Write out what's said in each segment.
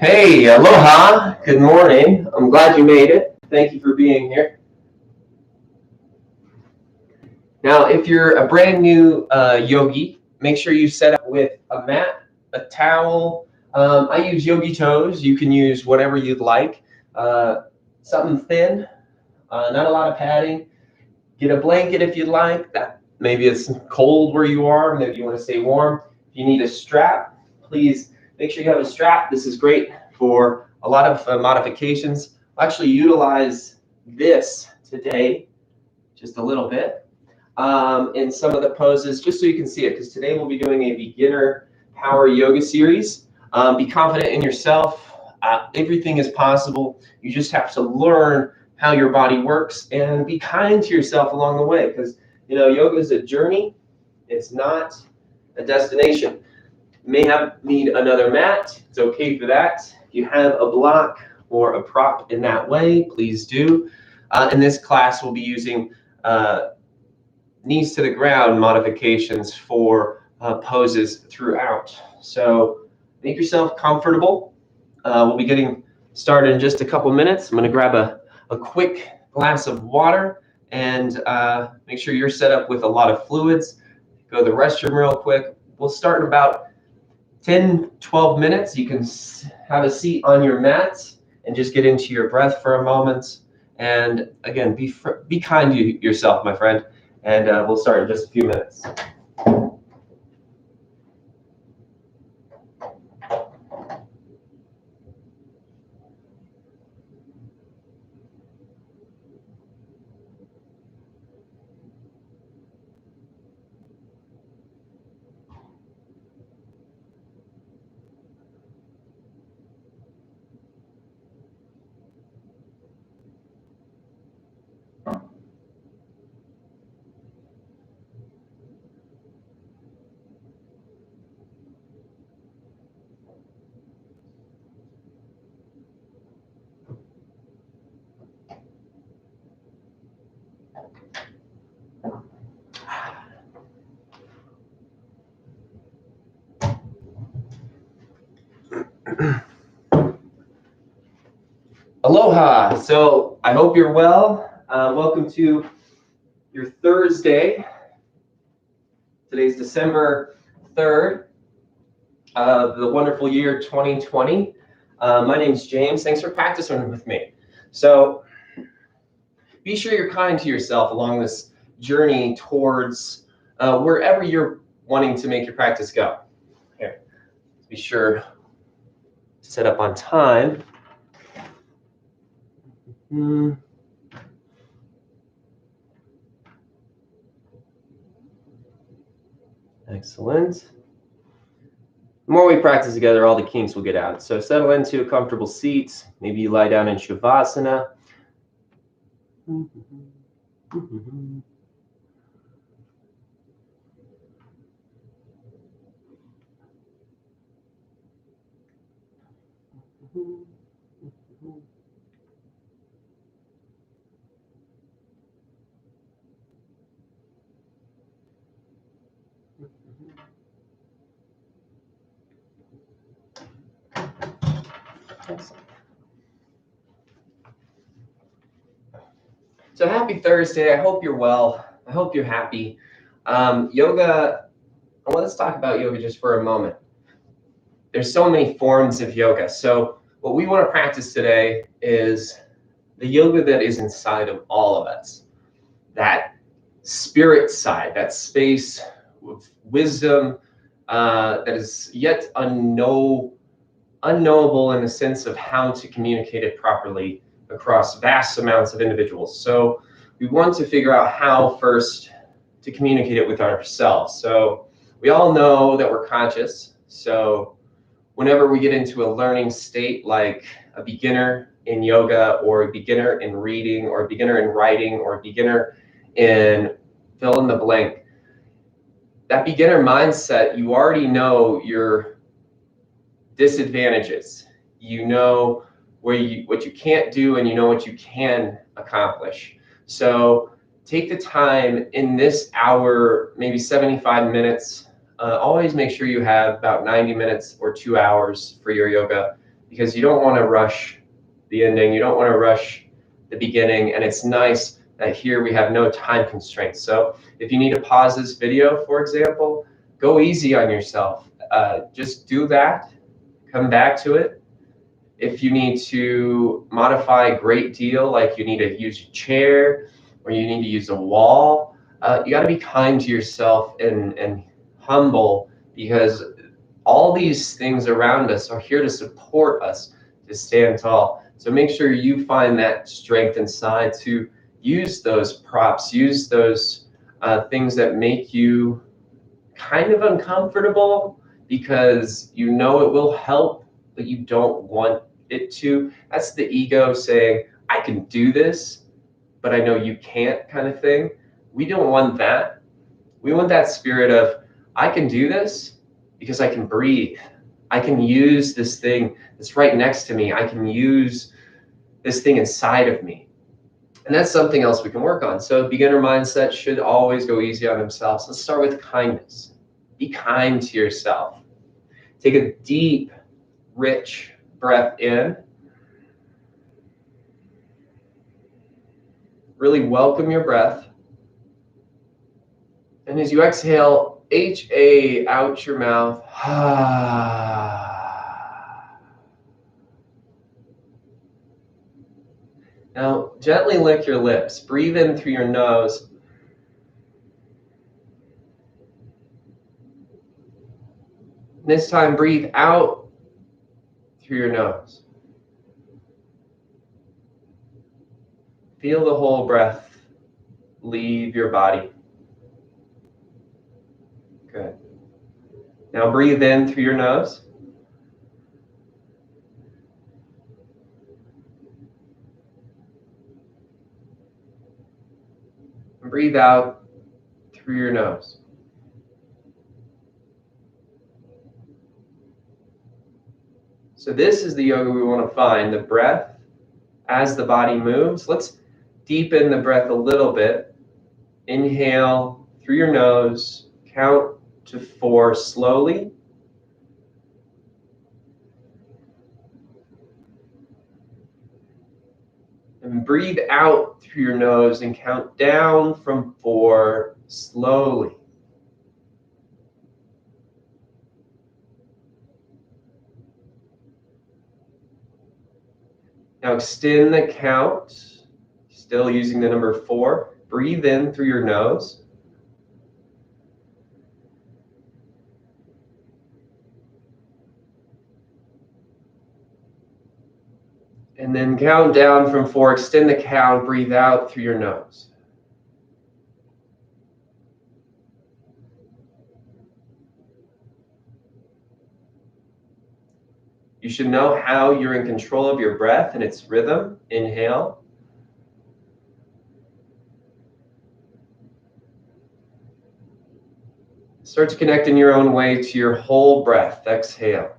Hey, aloha, good morning. I'm glad you made it. Thank you for being here. Now, if you're a brand new yogi, make sure you set up with a mat, a towel. I use yogi toes. You can use whatever you'd like. Something thin, not a lot of padding. Get a blanket if you'd like. Maybe it's cold where you are. Maybe you want to stay warm. If you need a strap, please make sure you have a strap. This is great for a lot of modifications. I'll actually utilize this today just a little bit in some of the poses, just so you can see it, because today we'll be doing a beginner power yoga series. Be confident in yourself. Everything is possible. You just have to learn how your body works and be kind to yourself along the way, because yoga is a journey. It's not a destination. You may need another mat. It's okay for that. If you have a block or a prop in that way, please do. In this class, we'll be using knees to the ground modifications for poses throughout. So make yourself comfortable. We'll be getting started in just a couple minutes. I'm going to grab a quick glass of water and make sure you're set up with a lot of fluids. Go to the restroom real quick. We'll start in about 10-12 minutes. You can have a seat on your mat and just get into your breath for a moment. And again, be kind to yourself, my friend. And we'll start in just a few minutes. Aloha. So I hope you're well. Welcome to your Thursday. Today's December 3rd of the wonderful year 2020. My name's James. Thanks for practicing with me. So be sure you're kind to yourself along this journey towards wherever you're wanting to make your practice go. Here, be sure to set up on time. Excellent. The more we practice together, all the kinks will get out. So settle into a comfortable seat. Maybe you lie down in Shavasana. So happy Thursday. I hope you're well. I hope you're happy. Yoga, let's talk about yoga just for a moment. There's so many forms of yoga. So what we want to practice today is the yoga that is inside of all of us. That spirit side, that space of wisdom that is yet unknowable in the sense of how to communicate it properly across vast amounts of individuals. So we want to figure out how first to communicate it with ourselves. So we all know that we're conscious. So whenever we get into a learning state, like a beginner in yoga or a beginner in reading or a beginner in writing or a beginner in fill in the blank, that beginner mindset, you already know your disadvantages. You know what you can't do, and you know what you can accomplish. So take the time in this hour, maybe 75 minutes. Always make sure you have about 90 minutes or 2 hours for your yoga. because you don't want to rush the ending. You don't want to rush the beginning. And it's nice that here we have no time constraints. So if you need to pause this video, for example, go easy on yourself. Just do that, come back to it. If you need to modify a great deal, like you need to use a chair or you need to use a wall, you got to be kind to yourself and humble, because all these things around us are here to support us to stand tall. So make sure you find that strength inside to use those props, use those things that make you kind of uncomfortable because you know it will help, but you don't want it to. That's the ego saying, I can do this, but I know you can't, kind of thing. We don't want that. We want that spirit of, I can do this because I can breathe. I can use this thing that's right next to me. I can use this thing inside of me. And that's something else we can work on. So beginner mindset should always go easy on themselves. Let's start with kindness. Be kind to yourself. Take a deep, rich breath in. Really welcome your breath. And as you exhale, H-A out your mouth. Now, gently lick your lips. Breathe in through your nose. This time, breathe out through your nose. Feel the whole breath leave your body. Good. Now breathe in through your nose. And breathe out through your nose. So this is the yoga we want to find, the breath as the body moves. Let's deepen the breath a little bit. Inhale through your nose, count to 4 slowly. And breathe out through your nose and count down from 4 slowly. Now extend the count, still using the number 4. Breathe in through your nose. And then count down from 4, extend the count, breathe out through your nose. You should know how you're in control of your breath and its rhythm. Inhale. Start to connect in your own way to your whole breath. Exhale.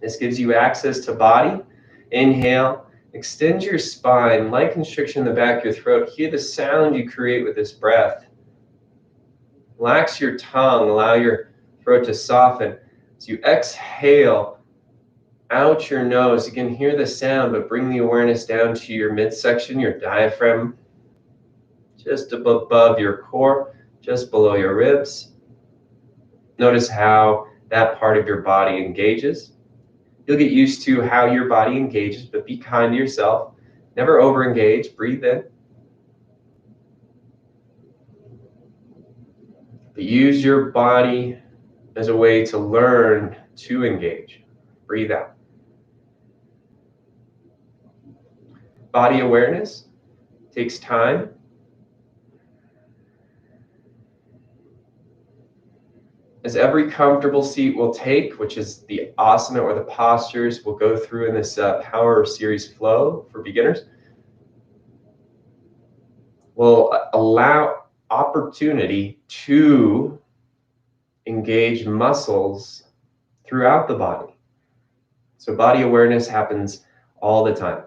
This gives you access to body. Inhale. Extend your spine, light constriction in the back of your throat. Hear the sound you create with this breath. Relax your tongue, allow your throat to soften. As you exhale out your nose, you can hear the sound, but bring the awareness down to your midsection, your diaphragm, just above your core, just below your ribs. Notice how that part of your body engages. You'll get used to how your body engages, but be kind to yourself. Never over-engage. Breathe in. But use your body as a way to learn to engage. Breathe out. Body awareness takes time. As every comfortable seat will take, which is the asana or the postures we'll go through in this power series flow for beginners, will allow opportunity to engage muscles throughout the body. So body awareness happens all the time.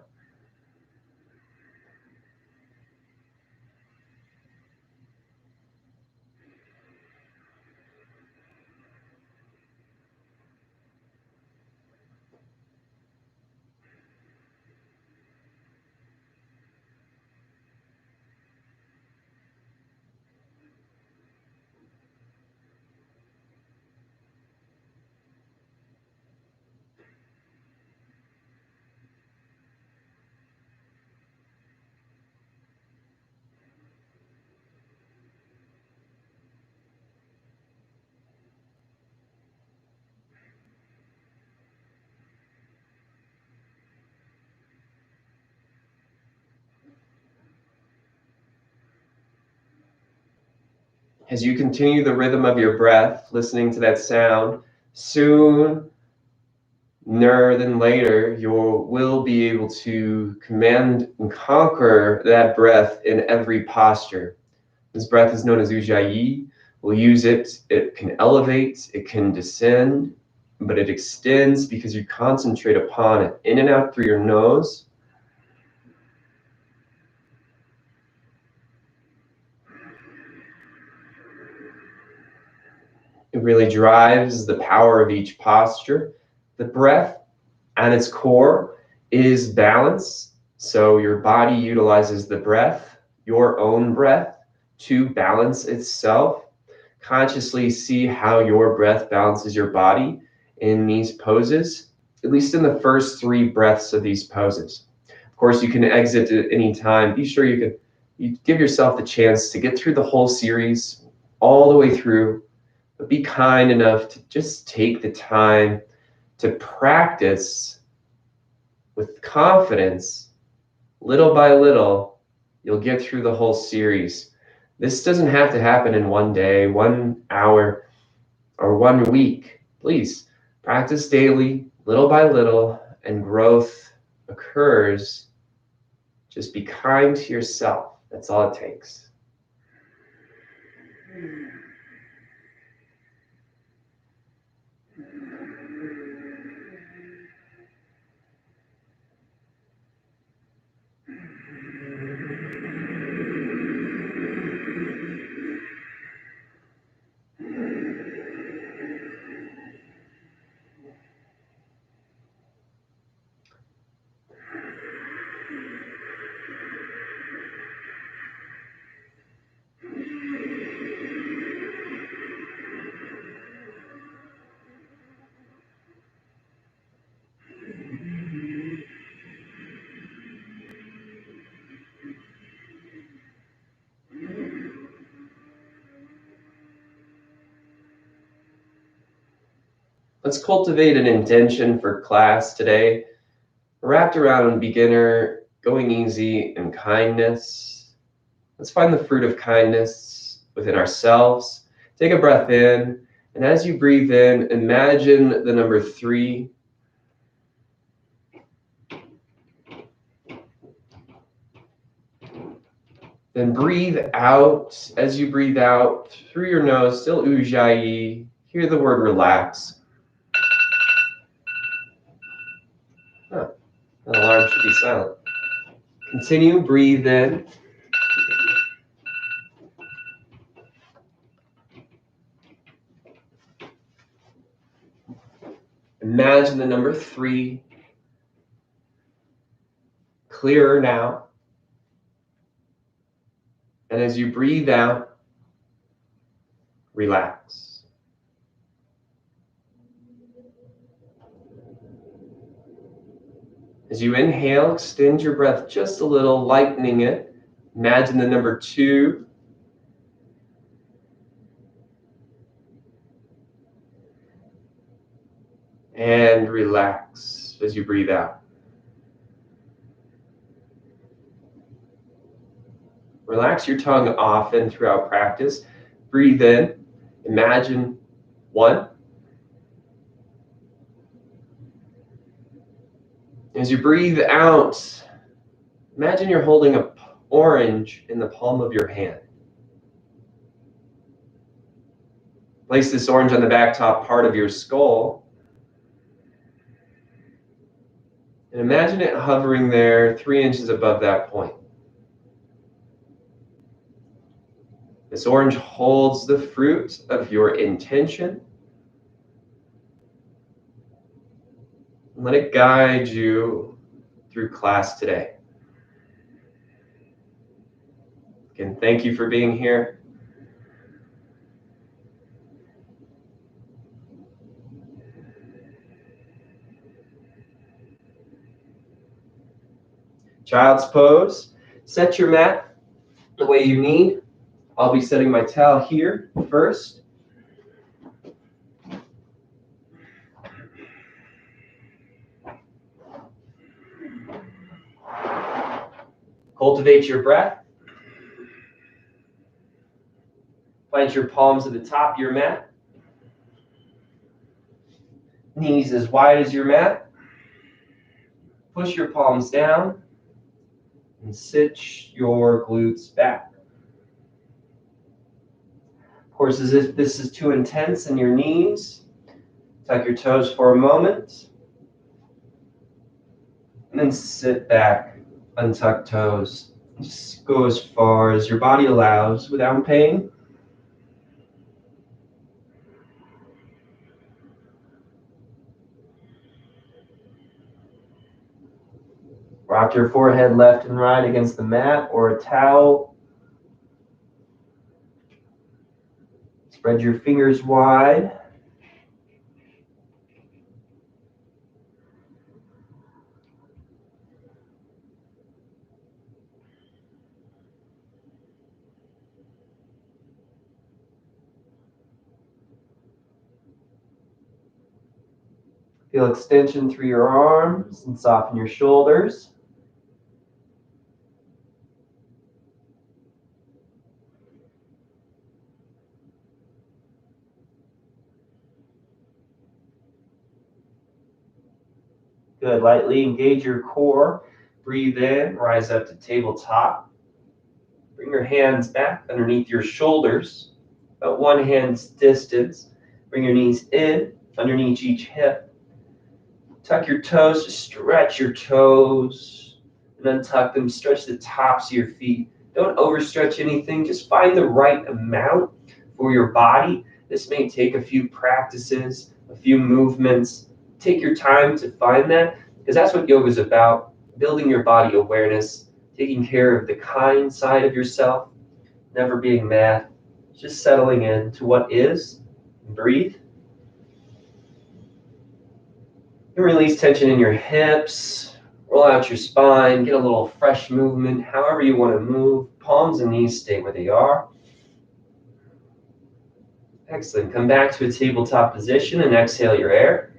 As you continue the rhythm of your breath, listening to that sound, sooner than later, you will be able to command and conquer that breath in every posture. This breath is known as ujjayi. We'll use it. It can elevate, it can descend, but it extends because you concentrate upon it. In and out through your nose. It really drives the power of each posture. The breath at its core is balance. So your body utilizes the breath, your own breath, to balance itself. Consciously see how your breath balances your body in these poses, at least in the first 3 breaths of these poses. Of course, you can exit at any time. Be sure you give yourself the chance to get through the whole series all the way through, but be kind enough to just take the time to practice with confidence. Little by little, you'll get through the whole series. This doesn't have to happen in 1 day, 1 hour, or 1 week. Please practice daily, little by little, and growth occurs. Just be kind to yourself. That's all it takes. Let's cultivate an intention for class today, wrapped around beginner, going easy, and kindness. Let's find the fruit of kindness within ourselves. Take a breath in, and as you breathe in, imagine the number 3. Then breathe out. As you breathe out through your nose, still ujjayi. Hear the word relax. Huh. The alarm should be silent. Continue, breathe in. Imagine the number 3. Clearer now. And as you breathe out, relax. As you inhale, extend your breath just a little, lightening it. Imagine the number 2. And relax as you breathe out. Relax your tongue often throughout practice. Breathe in. Imagine 1. As you breathe out, imagine you're holding an orange in the palm of your hand. Place this orange on the back top part of your skull. And imagine it hovering there 3 inches above that point. This orange holds the fruit of your intention. And let it guide you through class today. Again, thank you for being here. Child's pose. Set your mat the way you need. I'll be setting my towel here first. Cultivate your breath. Plant your palms at the top of your mat. Knees as wide as your mat. Push your palms down and sit your glutes back. Of course, as if this is too intense in your knees, tuck your toes for a moment. And then sit back, untuck toes. Just go as far as your body allows without pain. Rock your forehead left and right against the mat or a towel. Spread your fingers wide. Feel extension through your arms and soften your shoulders. Good. Lightly engage your core. Breathe in, rise up to tabletop. Bring your hands back underneath your shoulders, about one hand's distance. Bring your knees in, underneath each hip. Tuck your toes, just stretch your toes, and untuck them. Stretch the tops of your feet. Don't overstretch anything. Just find the right amount for your body. This may take a few practices, a few movements. Take your time to find that, because that's what yoga is about. Building your body awareness, taking care of the kind side of yourself, never being mad, just settling into what is. Breathe. And release tension in your hips. Roll out your spine. Get a little fresh movement, however you want to move. Palms and knees stay where they are. Excellent. Come back to a tabletop position and exhale your air.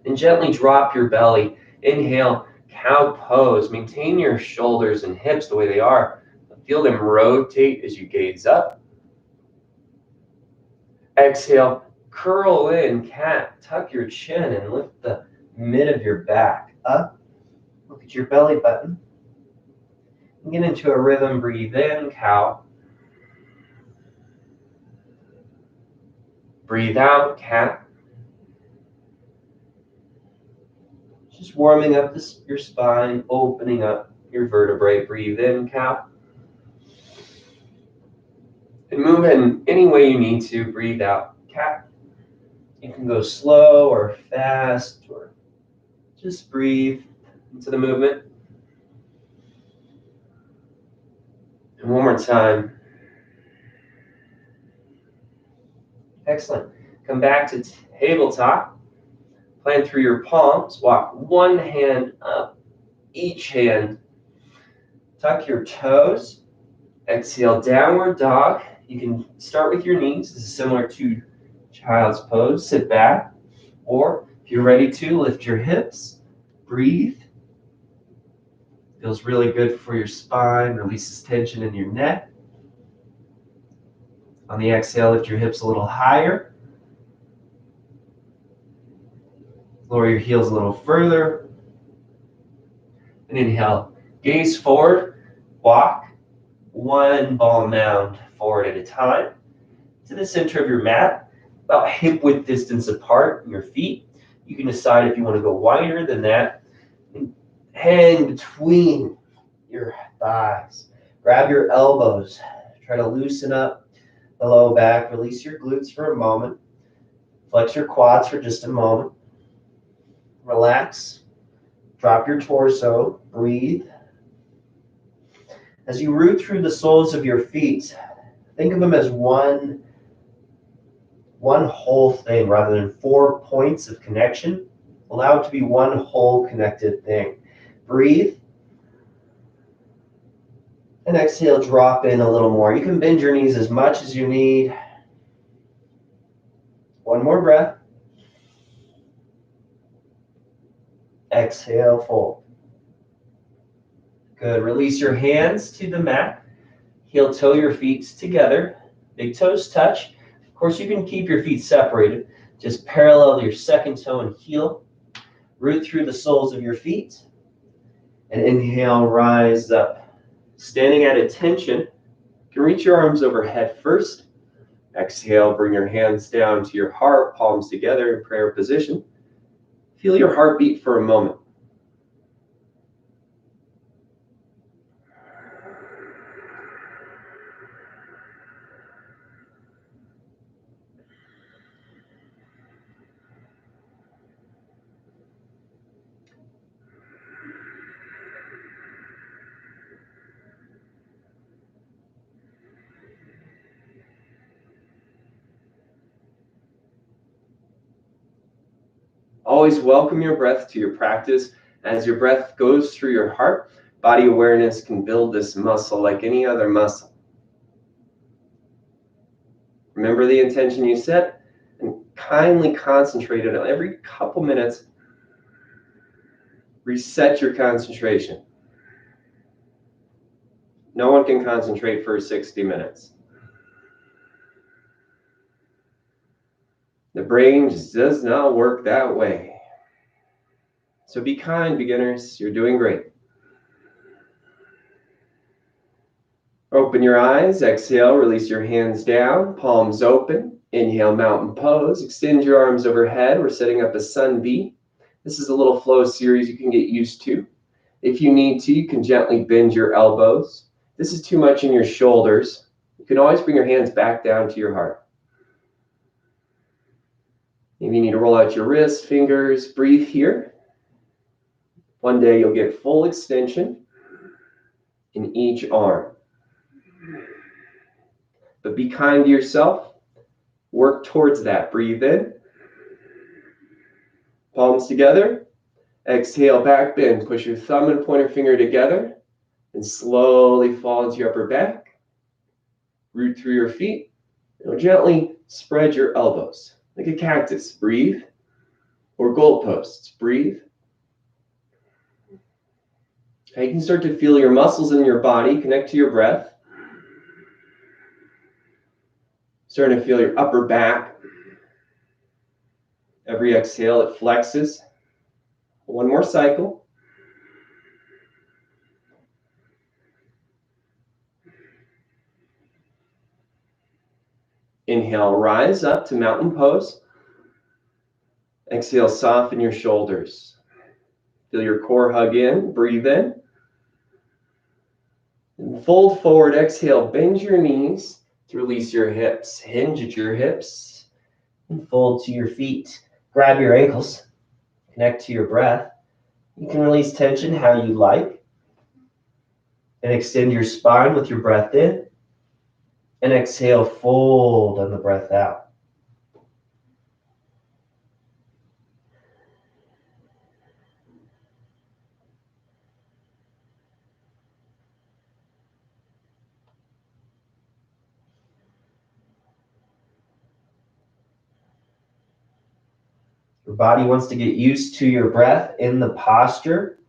And gently drop your belly. Inhale, cow pose. Maintain your shoulders and hips the way they are. Feel them rotate as you gaze up. Exhale, curl in, cat. Tuck your chin and lift the mid of your back up. Look at your belly button. And get into a rhythm. Breathe in, cow. Breathe out, cat. Just warming up your spine, opening up your vertebrae. Breathe in, cow. And move in any way you need to. Breathe out, cat. You can go slow or fast, or just breathe into the movement. And one more time. Excellent. Come back to tabletop. Plant through your palms. Walk one hand up, each hand. Tuck your toes. Exhale, downward dog. You can start with your knees. This is similar to child's pose. Sit back. Or if you're ready to, lift your hips. Breathe. Feels really good for your spine. Releases tension in your neck. On the exhale, lift your hips a little higher. Lower your heels a little further. And inhale, gaze forward, walk one ball mound forward at a time to the center of your mat, about hip width distance apart in your feet. You can decide if you want to go wider than that. And hang between your thighs. Grab your elbows. Try to loosen up the low back. Release your glutes for a moment. Flex your quads for just a moment. Relax. Drop your torso. Breathe. As you root through the soles of your feet, think of them as one whole thing rather than 4 points of connection. Allow it to be one whole connected thing. Breathe. And exhale, drop in a little more. You can bend your knees as much as you need. One more breath. Exhale, fold. Good. Release your hands to the mat. Heel toe your feet together. Big toes touch. Of course, you can keep your feet separated. Just parallel your second toe and heel. Root through the soles of your feet. And inhale, rise up. Standing at attention, you can reach your arms overhead first. Exhale, bring your hands down to your heart, palms together in prayer position. Feel your heartbeat for a moment. Always welcome your breath to your practice. As your breath goes through your heart, body awareness can build this muscle like any other muscle. Remember the intention you set and kindly concentrate on it. Every couple minutes. Reset your concentration. No one can concentrate for 60 minutes. The brain just does not work that way. So be kind, beginners. You're doing great. Open your eyes. Exhale, release your hands down, palms open. Inhale, mountain pose. Extend your arms overhead. We're setting up a sun V. This is a little flow series you can get used to. If you need to, you can gently bend your elbows. This is too much in your shoulders. You can always bring your hands back down to your heart. Maybe you need to roll out your wrists, fingers, breathe here. One day you'll get full extension in each arm. But be kind to yourself. Work towards that. Breathe in. Palms together. Exhale, back bend. Push your thumb and pointer finger together and slowly fall into your upper back. Root through your feet. Now gently spread your elbows like a cactus. Breathe. Or goalposts. Breathe. Okay, you can start to feel your muscles in your body. Connect to your breath. Starting to feel your upper back. Every exhale, it flexes. One more cycle. Inhale, rise up to mountain pose. Exhale, soften your shoulders. Feel your core hug in. Breathe in. And fold forward. Exhale, bend your knees to release your hips. Hinge at your hips. And fold to your feet. Grab your ankles. Connect to your breath. You can release tension how you like. And extend your spine with your breath in. And exhale, fold on the breath out. Your body wants to get used to your breath in the posture.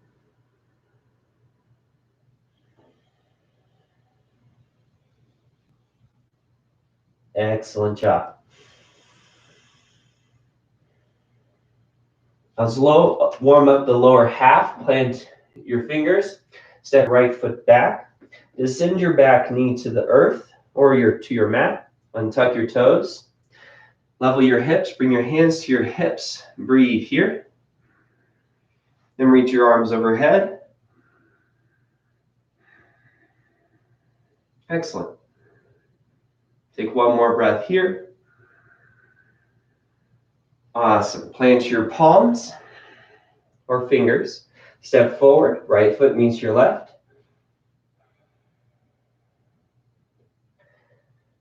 Excellent job. Now slow, warm up the lower half. Plant your fingers. Step right foot back. Descend your back knee to the earth or to your mat. Untuck your toes. Level your hips. Bring your hands to your hips. Breathe here. Then reach your arms overhead. Excellent. Take one more breath here. Awesome. Plant your palms or fingers. Step forward. Right foot meets your left.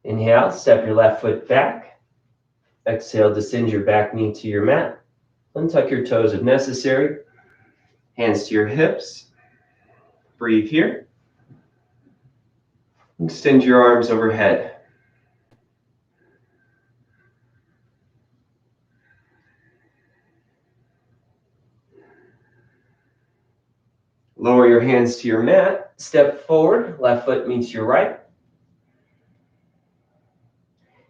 Inhale. Step your left foot back. Exhale. Descend your back knee to your mat. Untuck your toes if necessary. Hands to your hips. Breathe here. Extend your arms overhead. Lower your hands to your mat. Step forward. Left foot meets your right.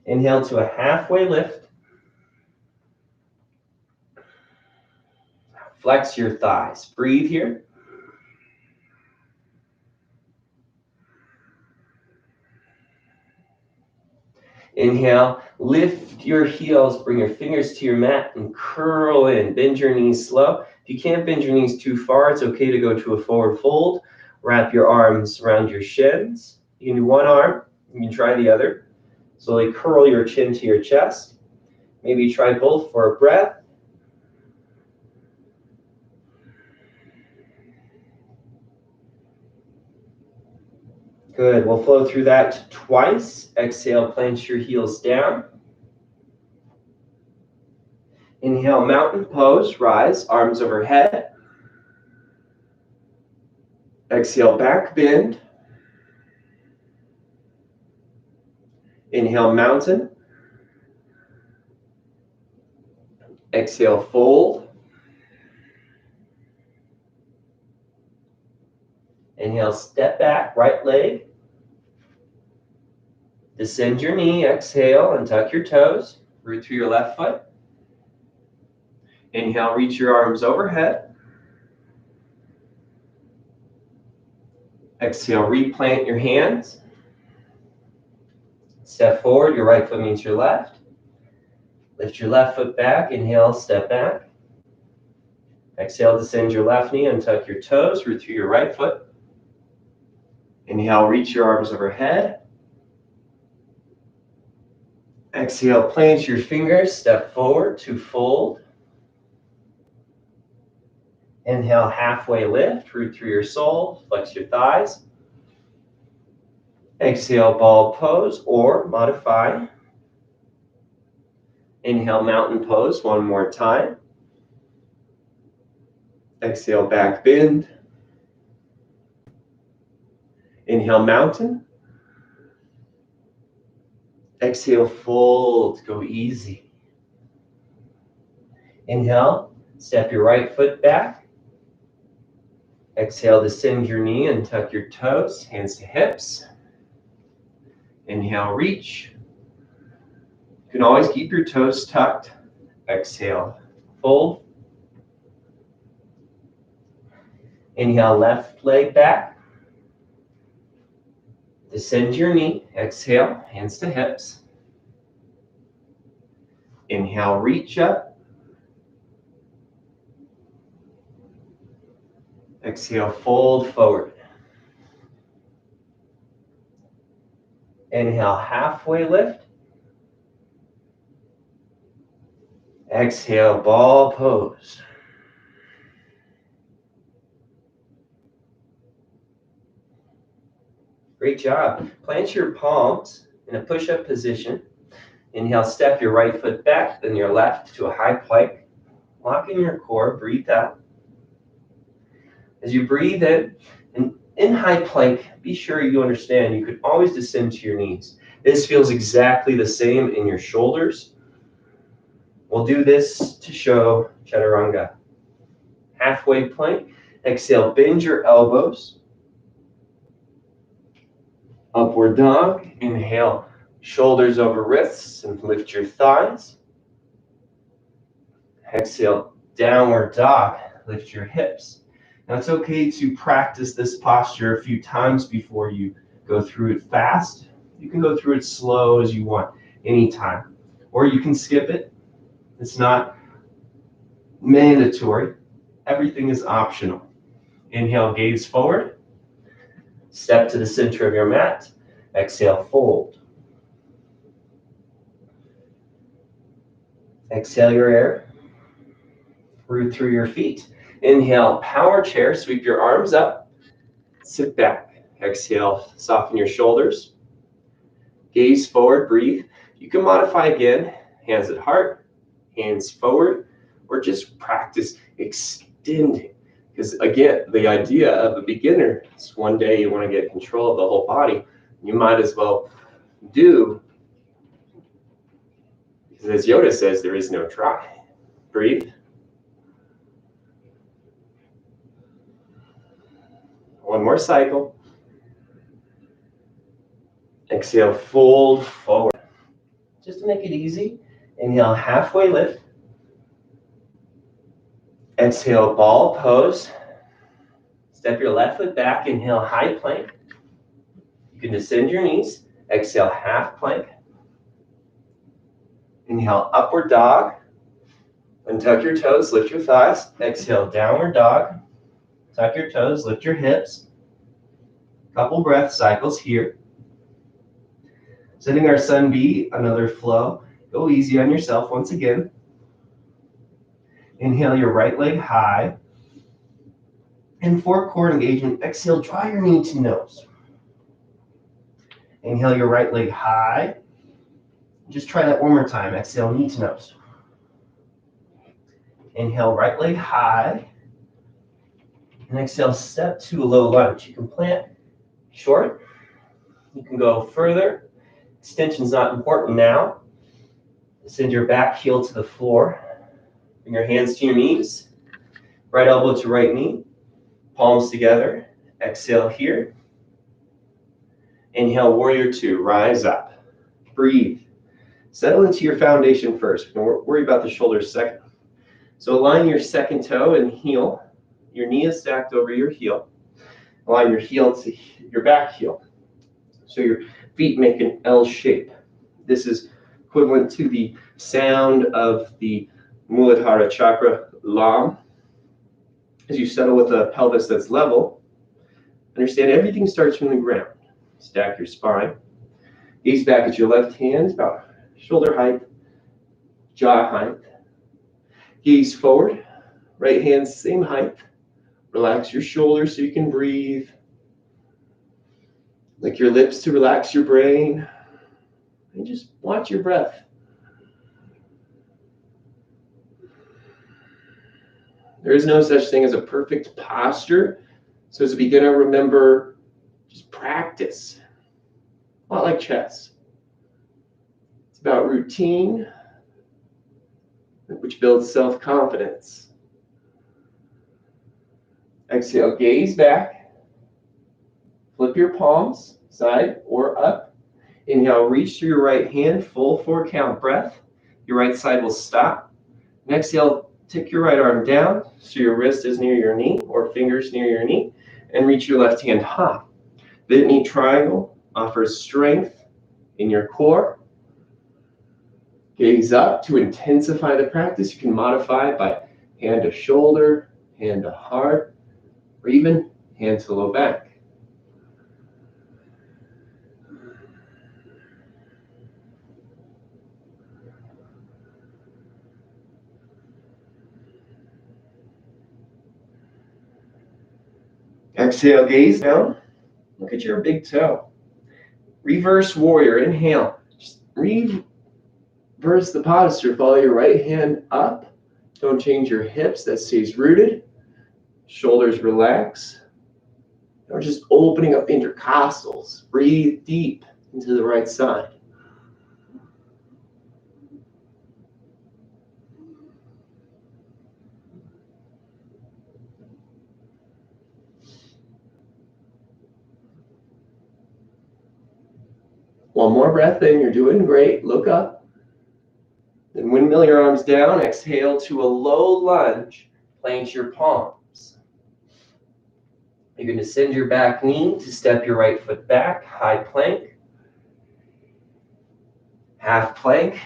Inhale to a halfway lift. Flex your thighs. Breathe here. Inhale, lift your heels, bring your fingers to your mat and curl in. Bend your knees slow. If you can't bend your knees too far, it's okay to go to a forward fold. Wrap your arms around your shins. You can do one arm, you can try the other. Slowly curl your chin to your chest. Maybe try both for a breath. Good, we'll flow through that twice. Exhale, plant your heels down. Inhale, mountain pose, rise, arms overhead. Exhale, back bend. Inhale, mountain. Exhale, fold. Inhale, step back, right leg. Descend your knee, exhale, and tuck your toes. Root through your left foot. Inhale, reach your arms overhead. Exhale, replant your hands. Step forward, your right foot meets your left. Lift your left foot back, inhale, step back. Exhale, descend your left knee and tuck your toes, root through your right foot. Inhale, reach your arms overhead. Exhale, plant your fingers, step forward to fold. Inhale, halfway lift, root through your sole, flex your thighs. Exhale, ball pose or modify. Inhale, mountain pose one more time. Exhale, back bend. Inhale, mountain. Exhale, fold, go easy. Inhale, step your right foot back. Exhale, descend your knee and tuck your toes, hands to hips. Inhale, reach. You can always keep your toes tucked. Exhale, fold. Inhale, left leg back. Descend your knee. Exhale, hands to hips. Inhale, reach up. Exhale, fold forward. Inhale, halfway lift. Exhale, ball pose. Great job. Plant your palms in a push-up position. Inhale, step your right foot back, then your left to a high plank. Lock in your core, breathe out. As you breathe in, and in high plank, be sure you understand you can always descend to your knees. This feels exactly the same in your shoulders. We'll do this to show chaturanga. Halfway plank. Exhale, bend your elbows. Upward dog. Inhale, shoulders over wrists and lift your thighs. Exhale, downward dog. Lift your hips. Now it's okay to practice this posture a few times before you go through it fast. You can go through it slow as you want, anytime. Or you can skip it. It's not mandatory. Everything is optional. Inhale, gaze forward. Step to the center of your mat. Exhale, fold. Exhale your air. Root through your feet. Inhale, power chair. Sweep your arms up. Sit back. Exhale, soften your shoulders. Gaze forward, breathe. You can modify again. Hands at heart, hands forward, or just practice extending. Because again, the idea of a beginner is one day you want to get control of the whole body. You might as well do, because as Yoda says, there is no try. Breathe. One more cycle. Exhale, fold forward. just to make it easy. Inhale, halfway lift. Exhale, ball pose. Step your left foot back. Inhale, high plank. You can descend your knees. Exhale, half plank. Inhale, upward dog. Untuck your toes, lift your thighs. Exhale, downward dog. Tuck your toes, lift your hips. Couple breath cycles here. Setting our sun B, another flow. Go easy on yourself once again. Inhale your right leg high. And for core engagement, exhale, draw your knee to nose. Inhale your right leg high. Just try that one more time. Exhale, knee to nose. Inhale, right leg high. And exhale, step to a low lunge. You can plant short. You can go further. Extension's not important now. Send your back heel to the floor. Bring your hands to your knees. Right elbow to right knee. Palms together. Exhale here. Inhale, warrior two. Rise up. Breathe. Settle into your foundation first. We're worry about the shoulders second. So align your second toe and heel. Your knee is stacked over your heel. Align your heel to your back heel. So your feet make an L shape. This is equivalent to the sound of the Muladhara chakra, Lam. As you settle with a pelvis that's level, understand everything starts from the ground. Stack your spine. Gaze back at your left hand, about shoulder height, jaw height. Gaze forward, right hand same height. Relax your shoulders so you can breathe. Lick your lips to relax your brain. And just watch your breath. There is no such thing as a perfect posture. So as a beginner, remember, just practice. A lot like chess. It's about routine, which builds self-confidence. Exhale, gaze back. Flip your palms, side or up. Inhale, reach through your right hand, full 4-count breath. Your right side will stop. And exhale, take your right arm down so your wrist is near your knee or fingers near your knee, and reach your left hand high. The knee triangle offers strength in your core. Gaze up to intensify the practice. You can modify it by hand to shoulder, hand to heart, or even hand to low back. Exhale, gaze down. Look at your big toe. Reverse warrior, inhale. Just reverse the posture. Follow your right hand up. Don't change your hips, that stays rooted. Shoulders relax. Or just opening up intercostals. Breathe deep into the right side. One more breath in, you're doing great. Look up. Then windmill your arms down. Exhale to a low lunge. Plank your palms. You're going to send your back knee to step your right foot back. High plank. Half plank.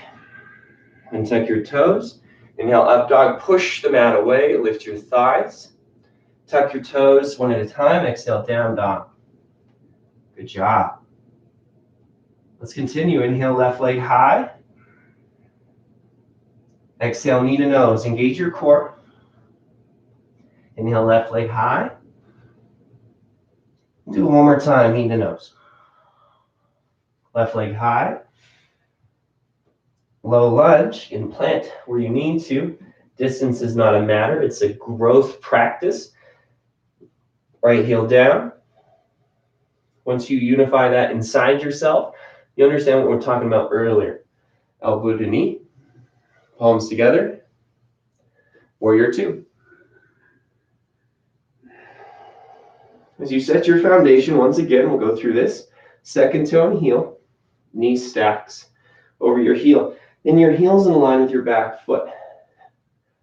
And tuck your toes. Inhale, up dog. Push the mat away. Lift your thighs. Tuck your toes one at a time. Exhale, down dog. Good job. Let's continue. Inhale, left leg high. Exhale, knee to nose. Engage your core. Inhale, left leg high. Do it one more time, knee to nose. Left leg high. Low lunge, and plant where you need to. Distance is not a matter. It's a growth practice. Right heel down. Once you unify that inside yourself, you understand what we were talking about earlier. Elbow to knee, palms together, warrior two. As you set your foundation, once again, we'll go through this. Second toe and heel, knee stacks. over your heel. Then your heel's in line with your back foot.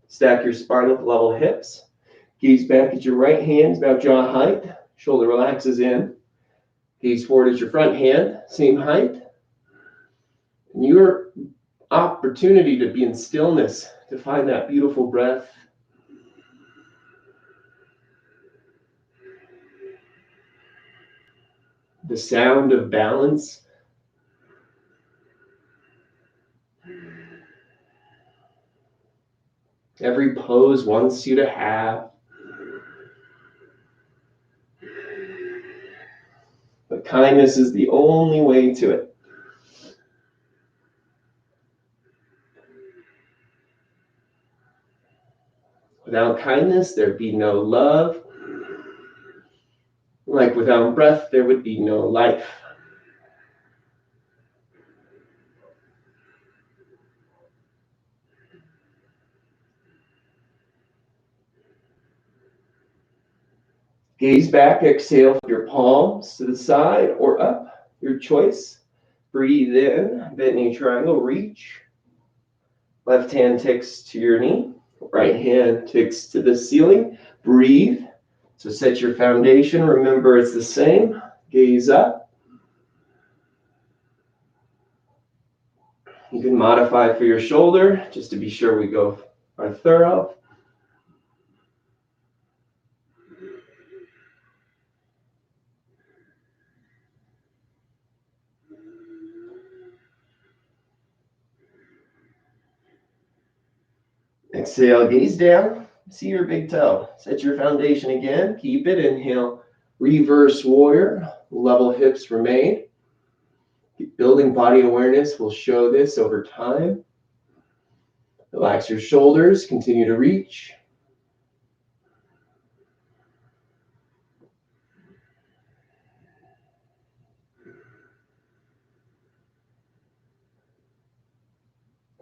Stack your spine with level hips. Gaze back at your right hand, about jaw height. Shoulder relaxes in. Gaze forward at your front hand, same height. And your opportunity to be in stillness, to find that beautiful breath. The sound of balance. Every pose wants you to have. But kindness is the only way to it. Without kindness, there'd be no love. Like without breath, there would be no life. Gaze back, exhale your palms to the side or up, your choice. Breathe in, bent knee triangle, reach. Left hand takes to your knee, right hand takes to the ceiling. Breathe. So set your foundation. Remember it's the same. Gaze up. You can modify for your shoulder, just to be sure we are thorough. Exhale, gaze down, see your big toe. Set your foundation again, keep it. Inhale, reverse warrior, level hips remain. Building body awareness will show this over time. Relax your shoulders, continue to reach.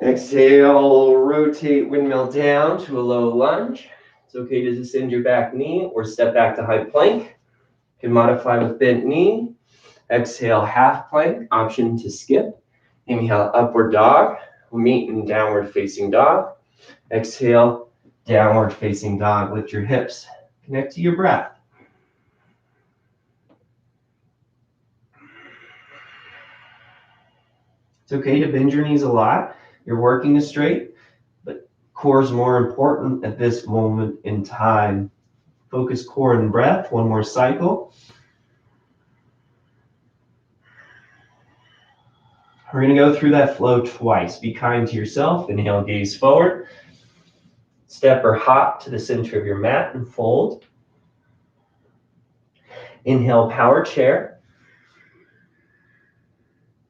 Exhale, rotate windmill down to a low lunge. It's okay to descend your back knee or step back to high plank. You can modify with bent knee. Exhale, half plank, option to skip. Inhale, upward dog. We'll meet in downward facing dog. Exhale, downward facing dog. Lift your hips. Connect to your breath. It's okay to bend your knees a lot. You're working it straight, but core is more important at this moment in time. Focus core and breath. One more cycle. We're going to go through that flow twice. Be kind to yourself. Inhale, gaze forward. Step or hop to the center of your mat and fold. Inhale, power chair.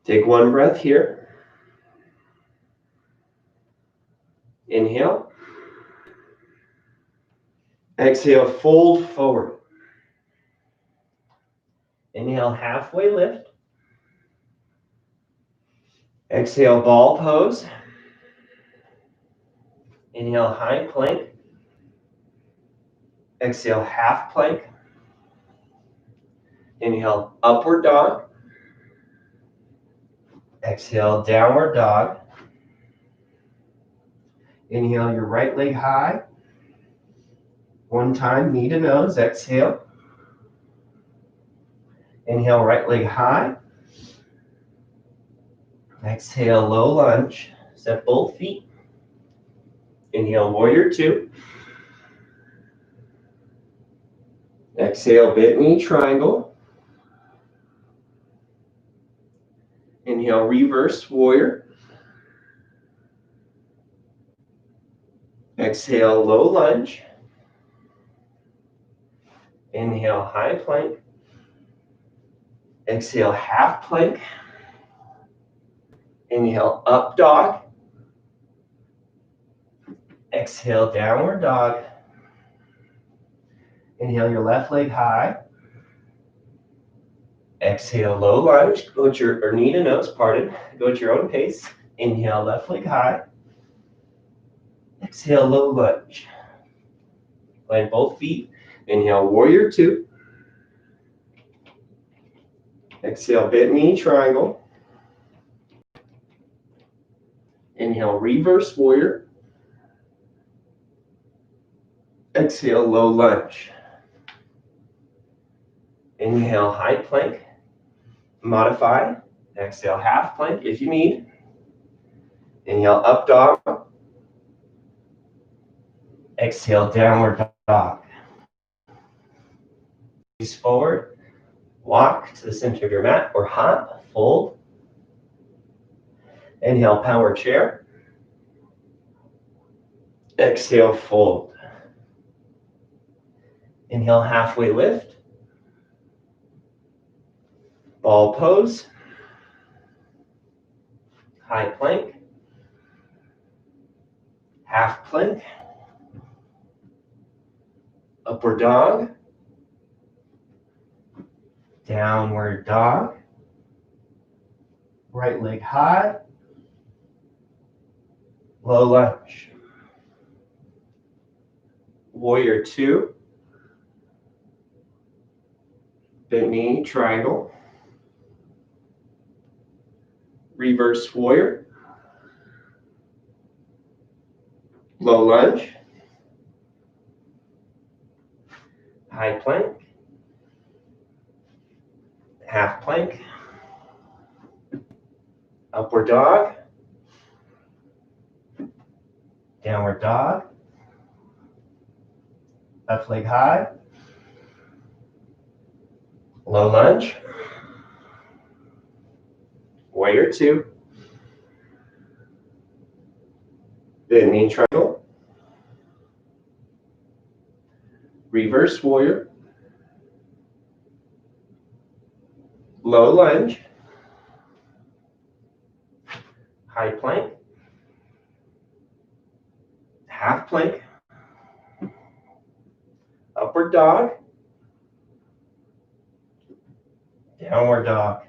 Take one breath here. Inhale. Exhale, fold forward. Inhale, halfway lift. Exhale, ball pose. Inhale, high plank. Exhale, half plank. Inhale, upward dog. Exhale, downward dog. Inhale, your right leg high. One time, knee to nose. Exhale. Inhale, right leg high. Exhale, low lunge. Step both feet. Inhale, warrior two. Exhale, bent knee triangle. Inhale, reverse warrior. Exhale, low lunge. Inhale, high plank. Exhale, half plank. Inhale, up dog. Exhale, downward dog. Inhale, your left leg high. Exhale, low lunge. Go at your knee to nose, pardon. Go at your own pace. Inhale, left leg high. Exhale, low lunge. Plant both feet. Inhale, warrior two. Exhale, bent knee triangle. Inhale, reverse warrior. Exhale, low lunge. Inhale, high plank. Modify. Exhale, half plank if you need. Inhale, up dog. Exhale, downward dog. Squeeze forward. Walk to the center of your mat or hop, fold. Inhale, power chair. Exhale, fold. Inhale, halfway lift. Ball pose. High plank. Half plank. Upward dog. Downward dog. Right leg high. Low lunge. Warrior two. Bent knee, triangle. Reverse warrior. Low lunge. High plank. Half plank. Upward dog. Downward dog. Left leg high. Low lunge. Warrior two. Bent knee triangle. Reverse warrior. Low lunge. High plank. Half plank. Upward dog. Downward dog.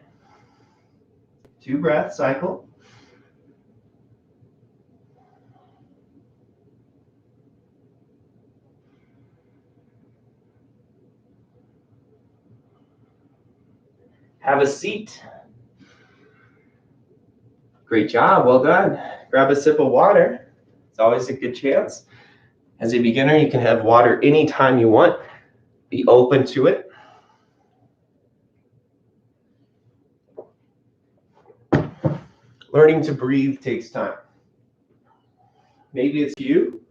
2 breath cycle. Have a seat. Great job, well done. Grab a sip of water. It's always a good chance. As a beginner, you can have water anytime you want. Be open to it. Learning to breathe takes time. Maybe it's you.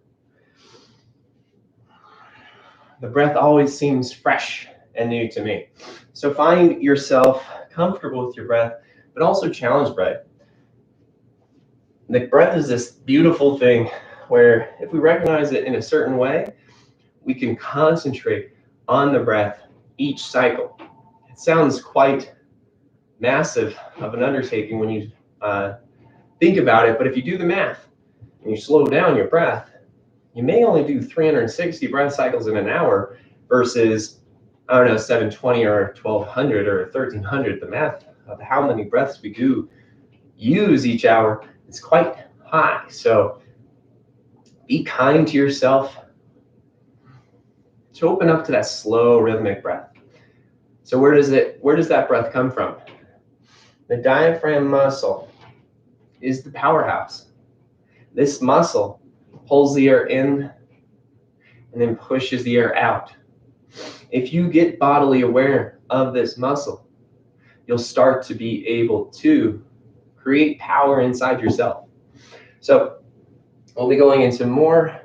The breath always seems fresh and new to me. So find yourself comfortable with your breath, but also challenge breath. The breath is this beautiful thing where if we recognize it in a certain way, we can concentrate on the breath each cycle. It sounds quite massive of an undertaking when you think about it, but if you do the math and you slow down your breath, you may only do 360 breath cycles in an hour versus, I don't know, 720 or 1200 or 1300. The math of how many breaths we do use each hour is quite high. So be kind to yourself to open up to that slow rhythmic breath. So where does that breath come from? The diaphragm muscle is the powerhouse. This muscle pulls the air in and then pushes the air out. If you get bodily aware of this muscle, you'll start to be able to create power inside yourself. So we'll be going into more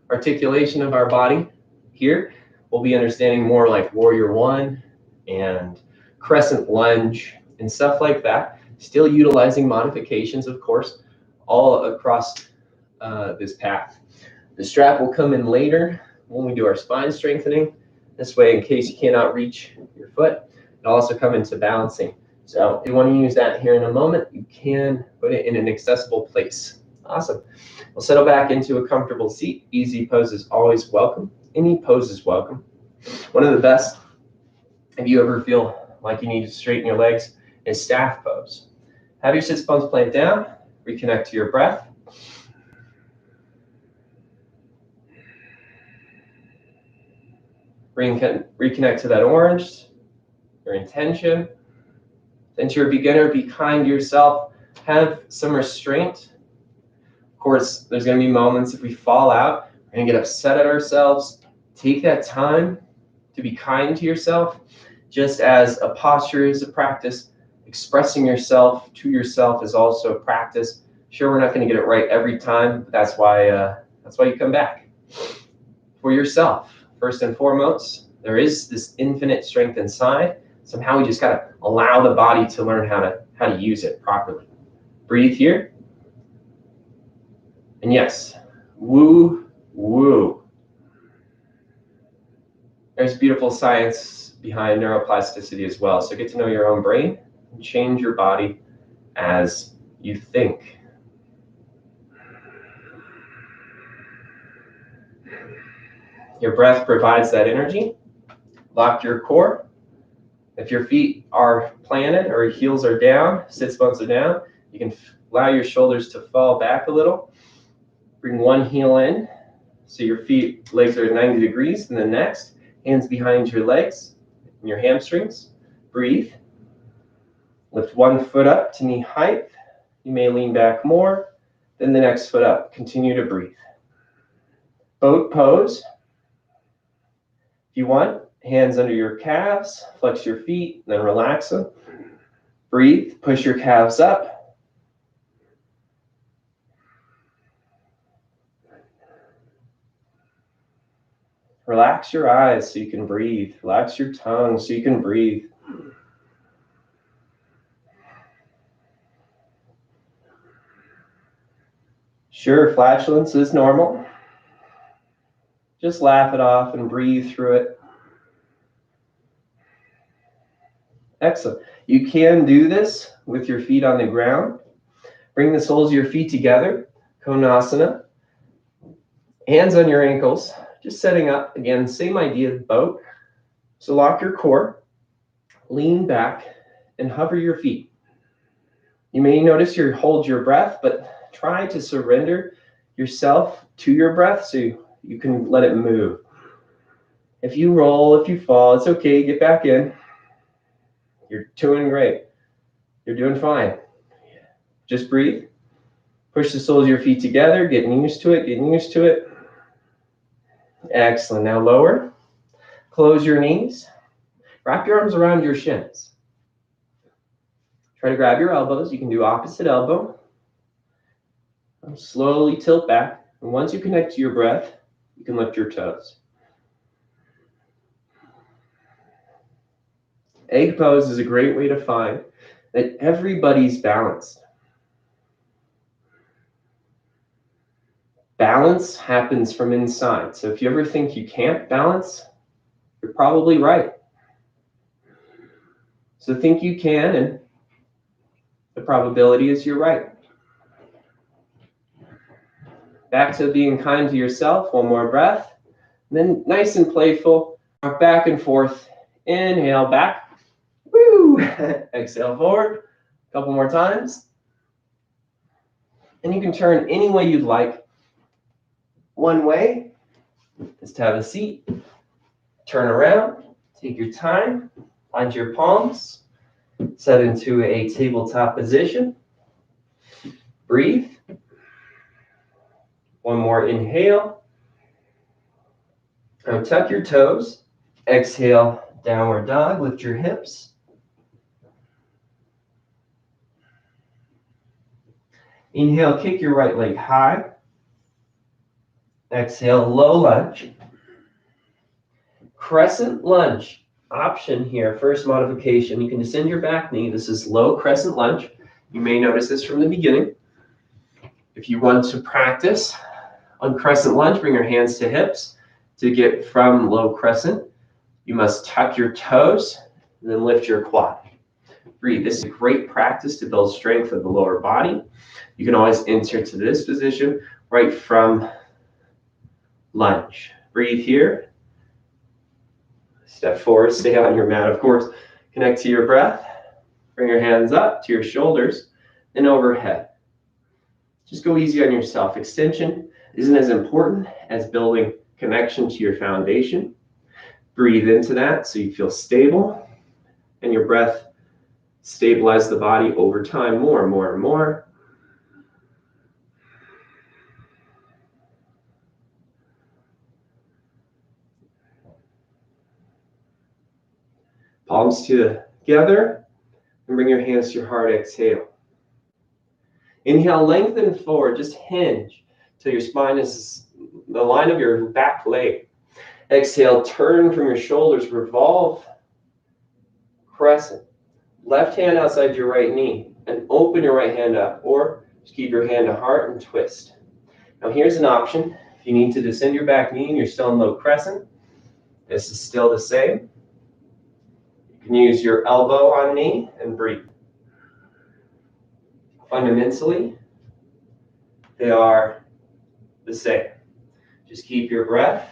articulation of our body here. We'll be understanding more like warrior one and crescent lunge and stuff like that. Still utilizing modifications, of course, all across this path. The strap will come in later when we do our spine strengthening. This way, in case you cannot reach your foot, it'll also come into balancing. So if you want to use that here in a moment, you can put it in an accessible place. Awesome. We'll settle back into a comfortable seat. Easy pose is always welcome. Any pose is welcome. One of the best, if you ever feel like you need to straighten your legs, is staff pose. Have your sits bones plant down. Reconnect to your breath. Reconnect to that orange, your intention. Since you're a beginner, be kind to yourself. have some restraint. Of course, there's going to be moments if we fall out, we're going to get upset at ourselves. Take that time to be kind to yourself, just as a posture is a practice. Expressing yourself to yourself is also a practice. Sure, we're not going to get it right every time, but that's why you come back. For yourself, first and foremost, there is this infinite strength inside. Somehow we just got to allow the body to learn how to use it properly. Breathe here. And yes, woo, woo. There's beautiful science behind neuroplasticity as well. So get to know your own brain and change your body as you think. Your breath provides that energy. Lock your core. If your feet are planted or your heels are down, sits bones are down, you can allow your shoulders to fall back a little. Bring one heel in, so your legs are 90 degrees, and then next, hands behind your legs and your hamstrings. Breathe. Lift one foot up to knee height. You may lean back more, then the next foot up. Continue to breathe. Boat pose. If you want, hands under your calves, flex your feet, then relax them. Breathe, push your calves up. Relax your eyes so you can breathe. Relax your tongue so you can breathe. Sure, flatulence is normal. Just laugh it off and breathe through it. Excellent. You can do this with your feet on the ground. Bring the soles of your feet together, Konasana. Hands on your ankles, just setting up. Again, same idea of boat. So lock your core, lean back, and hover your feet. You may notice you hold your breath, but try to surrender yourself to your breath so you can let it move. If you roll, if you fall, it's okay. Get back in. You're doing great. You're doing fine. Just breathe. Push the soles of your feet together. Getting used to it. Getting used to it. Excellent. Now lower. Close your knees. Wrap your arms around your shins. Try to grab your elbows. You can do opposite elbow. Slowly tilt back. And once you connect to your breath, you can lift your toes. Egg pose is a great way to find that everybody's balanced. Balance happens from inside. So if you ever think you can't balance, you're probably right. So think you can, and the probability is you're right. Back to being kind to yourself. One more breath. And then nice and playful. Rock back and forth. Inhale back. Woo! Exhale forward. A couple more times. And you can turn any way you'd like. One way is to have a seat. Turn around. Take your time. Find your palms. Set into a tabletop position. Breathe. One more inhale. Now tuck your toes. Exhale, downward dog. Lift your hips. Inhale, kick your right leg high. Exhale, low lunge. Crescent lunge option here, first modification. You can descend your back knee. This is low crescent lunge. You may notice this from the beginning. If you want to practice on crescent lunge, bring your hands to hips. To get from low crescent, you must tuck your toes and then lift your quad. Breathe. This is a great practice to build strength of the lower body. You can always enter to this position right from lunge. Breathe here. Step forward, stay on your mat, of course. Connect to your breath. Bring your hands up to your shoulders and overhead. Just go easy on yourself. Extension isn't as important as building connection to your foundation. Breathe into that so you feel stable and your breath Stabilize the body over time, more and more and more. Palms together, and bring your hands to your heart. Exhale. Inhale, lengthen forward, just hinge till your spine is the line of your back leg. Exhale, turn from your shoulders, revolve, crescent. Left hand outside your right knee, and open your right hand up, or just keep your hand to heart and twist. Now here's an option. If you need to descend your back knee and you're still in low crescent, this is still the same. You can use your elbow on knee and breathe. Fundamentally, they are the same. Just keep your breath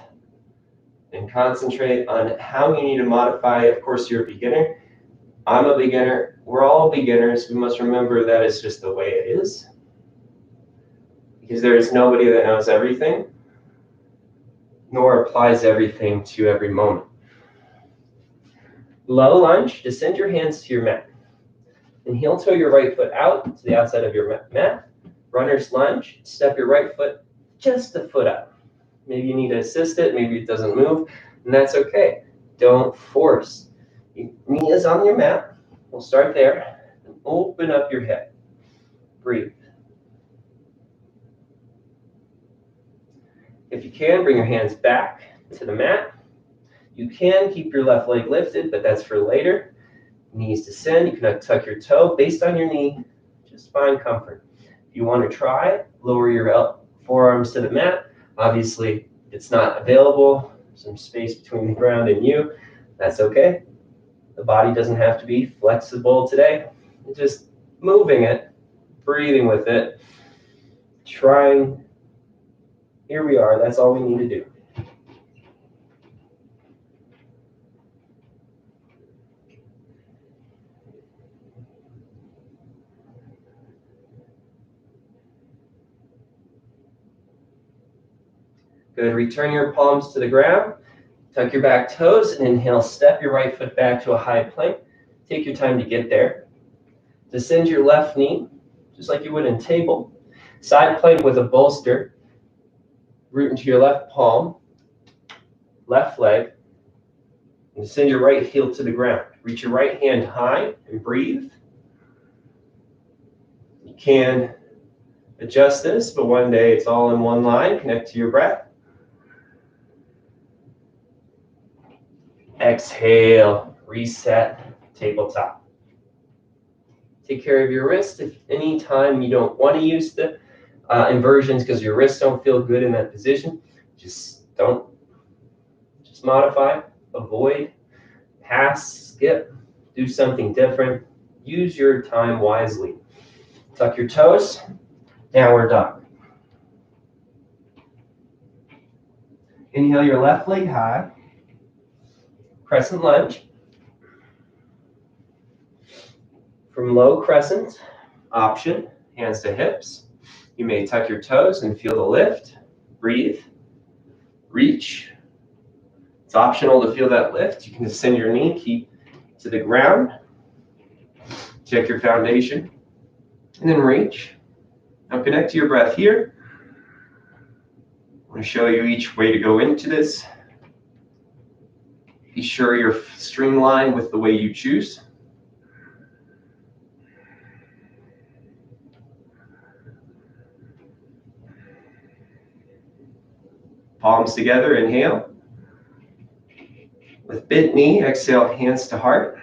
and concentrate on how you need to modify it. Of course, you're a beginner. I'm a beginner. We're all beginners. We must remember that it's just the way it is. Because there is nobody that knows everything, nor applies everything to every moment. Low lunge, descend your hands to your mat. And heel toe your right foot out to the outside of your mat. Runner's lunge, step your right foot just a foot up. Maybe you need to assist it, maybe it doesn't move, and that's okay. Don't force. Your knee is on your mat. We'll start there. And open up your head. Breathe. If you can, bring your hands back to the mat. You can keep your left leg lifted, but that's for later. Knees descend. You can tuck your toe based on your knee. Just find comfort. If you want to try, lower your forearms to the mat. Obviously, it's not available. Some space between the ground and you. That's okay. The body doesn't have to be flexible today. It's just moving it, breathing with it, trying. Here we are. That's all we need to do. Good. Return your palms to the ground. Tuck your back toes and inhale. Step your right foot back to a high plank. Take your time to get there. Descend your left knee, just like you would in table. Side plank with a bolster. Root into your left palm, left leg. And descend your right heel to the ground. Reach your right hand high and breathe. You can adjust this, but one day it's all in one line. Connect to your breath. Exhale, reset, tabletop. Take care of your wrist. If any time you don't want to use the inversions because your wrists don't feel good in that position, just don't. Just modify, avoid, pass, skip, do something different. Use your time wisely. Tuck your toes, downward dog. Inhale your left leg high. Crescent lunge. From low crescent, option, hands to hips. You may tuck your toes and feel the lift. Breathe. Reach. It's optional to feel that lift. You can descend your knee, keep to the ground. Check your foundation. And then reach. Now connect to your breath here. I want to show you each way to go into this. Be sure you're streamlined with the way you choose. Palms together, inhale. With bent knee, exhale, hands to heart.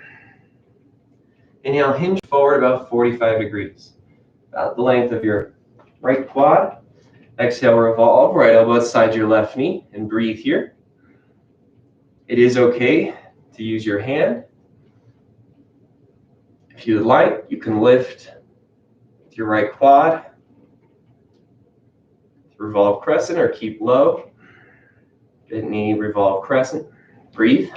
Inhale, hinge forward about 45 degrees. About the length of your right quad. Exhale, revolve, right elbow outside your left knee, and breathe here. It is okay to use your hand. If you would like, you can lift with your right quad. Revolve crescent or keep low. Bent knee, revolve crescent. Breathe.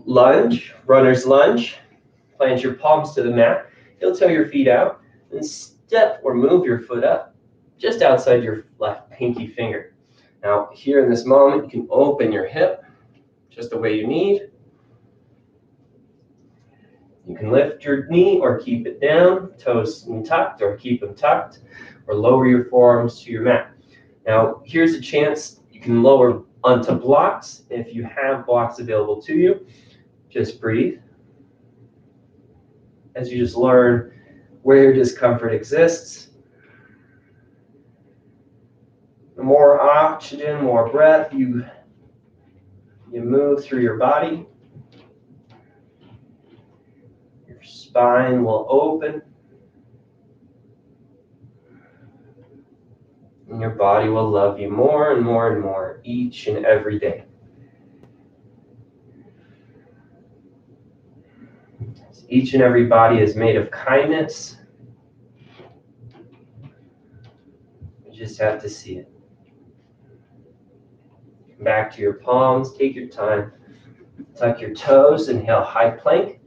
Lunge, runner's lunge. Plant your palms to the mat. Heel-toe your feet out and step or move your foot up just outside your left pinky finger. Now, here in this moment, you can open your hip just the way you need. You can lift your knee or keep it down, toes tucked or keep them tucked, or lower your forearms to your mat. Now, here's a chance you can lower onto blocks. If you have blocks available to you, just breathe as you just learn where your discomfort exists. The more oxygen, more breath you move through your body, your spine will open, and your body will love you more and more and more each and every day. Each and every body is made of kindness. You just have to see it. Come back to your palms, take your time. Tuck your toes, inhale, high plank.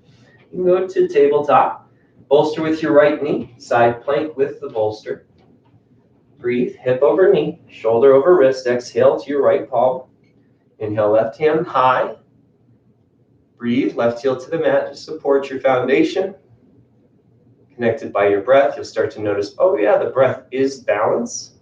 You can go to tabletop. Bolster with your right knee, side plank with the bolster. Breathe, hip over knee, shoulder over wrist. Exhale to your right palm. Inhale, left hand high. Breathe, left heel to the mat to support your foundation. Connected by your breath, you'll start to notice, oh yeah, the breath is balance.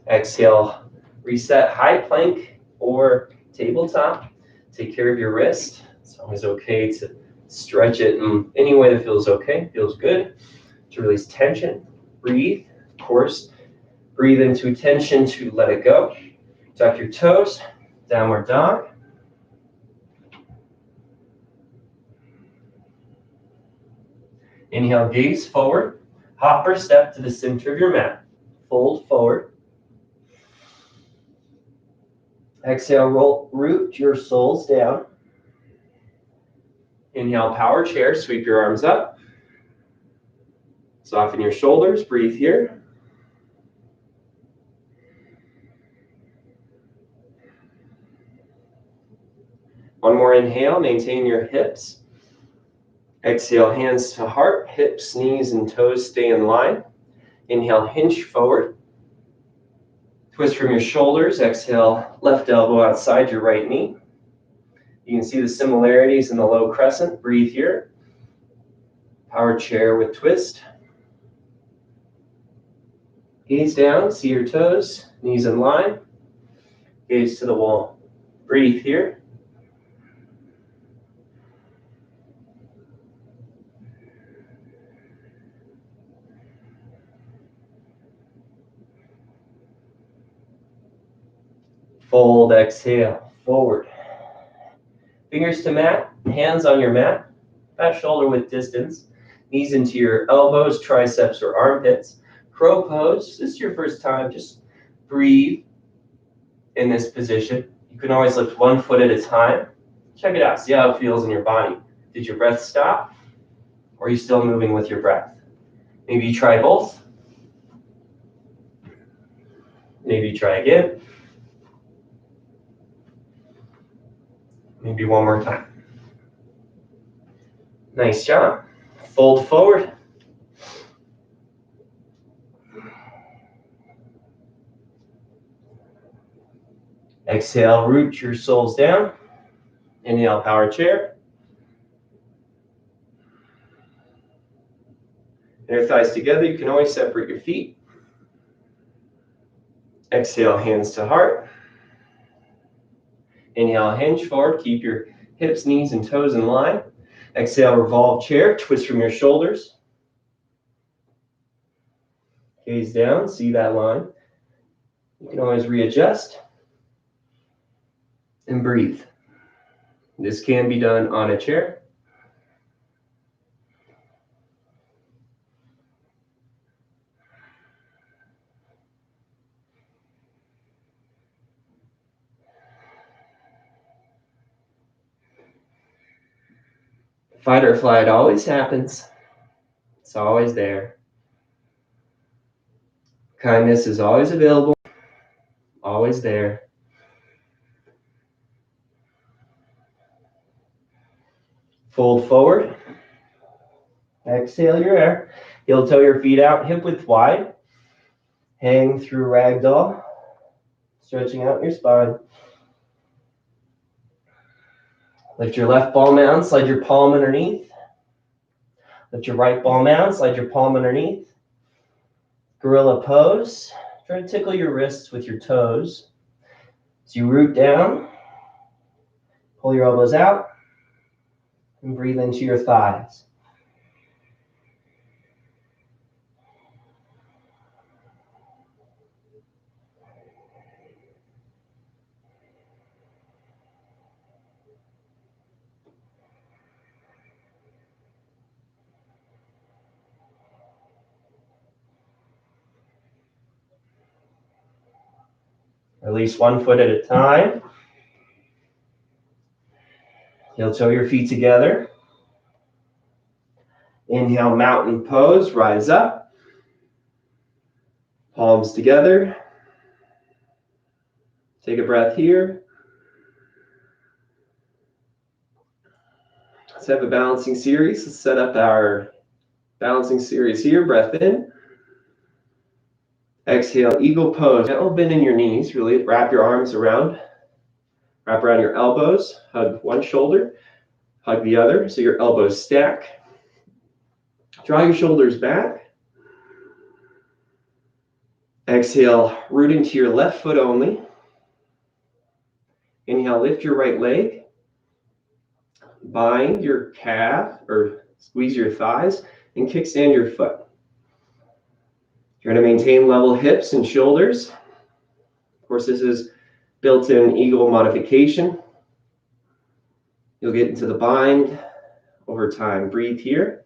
Exhale, reset high plank or tabletop. Take care of your wrist. It's always okay to stretch it in any way that feels okay, feels good. To release tension, breathe. Of course, breathe into tension to let it go. Tuck your toes, downward dog. Inhale, gaze forward. Hop or step to the center of your mat. Fold forward. Exhale, root your soles down. Inhale, power chair, sweep your arms up. Soften your shoulders, breathe here. One more inhale, maintain your hips. Exhale, hands to heart, hips, knees, and toes stay in line. Inhale, hinge forward. Twist from your shoulders. Exhale, left elbow outside your right knee. You can see the similarities in the low crescent. Breathe here. Power chair with twist. Gaze down, see your toes, knees in line. Gaze to the wall. Breathe here. Fold, exhale, forward. Fingers to mat, hands on your mat, back shoulder width distance, knees into your elbows, triceps, or armpits. Crow pose, this is your first time, just breathe in this position. You can always lift one foot at a time. Check it out, see how it feels in your body. Did your breath stop? Or are you still moving with your breath? Maybe you try both. Maybe you try again. Maybe one more time. Nice job. Fold forward. Exhale, root your soles down. Inhale, power chair. Inner thighs together. You can always separate your feet. Exhale, hands to heart. Inhale, hinge forward. Keep your hips, knees, and toes in line. Exhale, revolve chair. Twist from your shoulders. Gaze down. See that line. You can always readjust. And breathe. This can be done on a chair. Fight or flight always happens. It's always there. Kindness is always available, always there. Fold forward. Exhale your air. Heel toe your feet out, hip width wide. Hang through ragdoll. Stretching out your spine. Lift your left ball down, slide your palm underneath. Lift your right ball down, slide your palm underneath. Gorilla pose. Try to tickle your wrists with your toes. As you root down, pull your elbows out, and breathe into your thighs. Release one foot at a time. Heel toe your feet together. Inhale, mountain pose, rise up. Palms together. Take a breath here. Let's have a balancing series. Let's set up our balancing series here. Breath in. Exhale, eagle pose. Gentle bend in your knees. Really wrap your arms around. Wrap around your elbows. Hug one shoulder. Hug the other so your elbows stack. Draw your shoulders back. Exhale, root into your left foot only. Inhale, lift your right leg. Bind your calf or squeeze your thighs and kickstand your foot. You're going to maintain level hips and shoulders. Of course, this is built-in eagle modification. You'll get into the bind over time. Breathe here.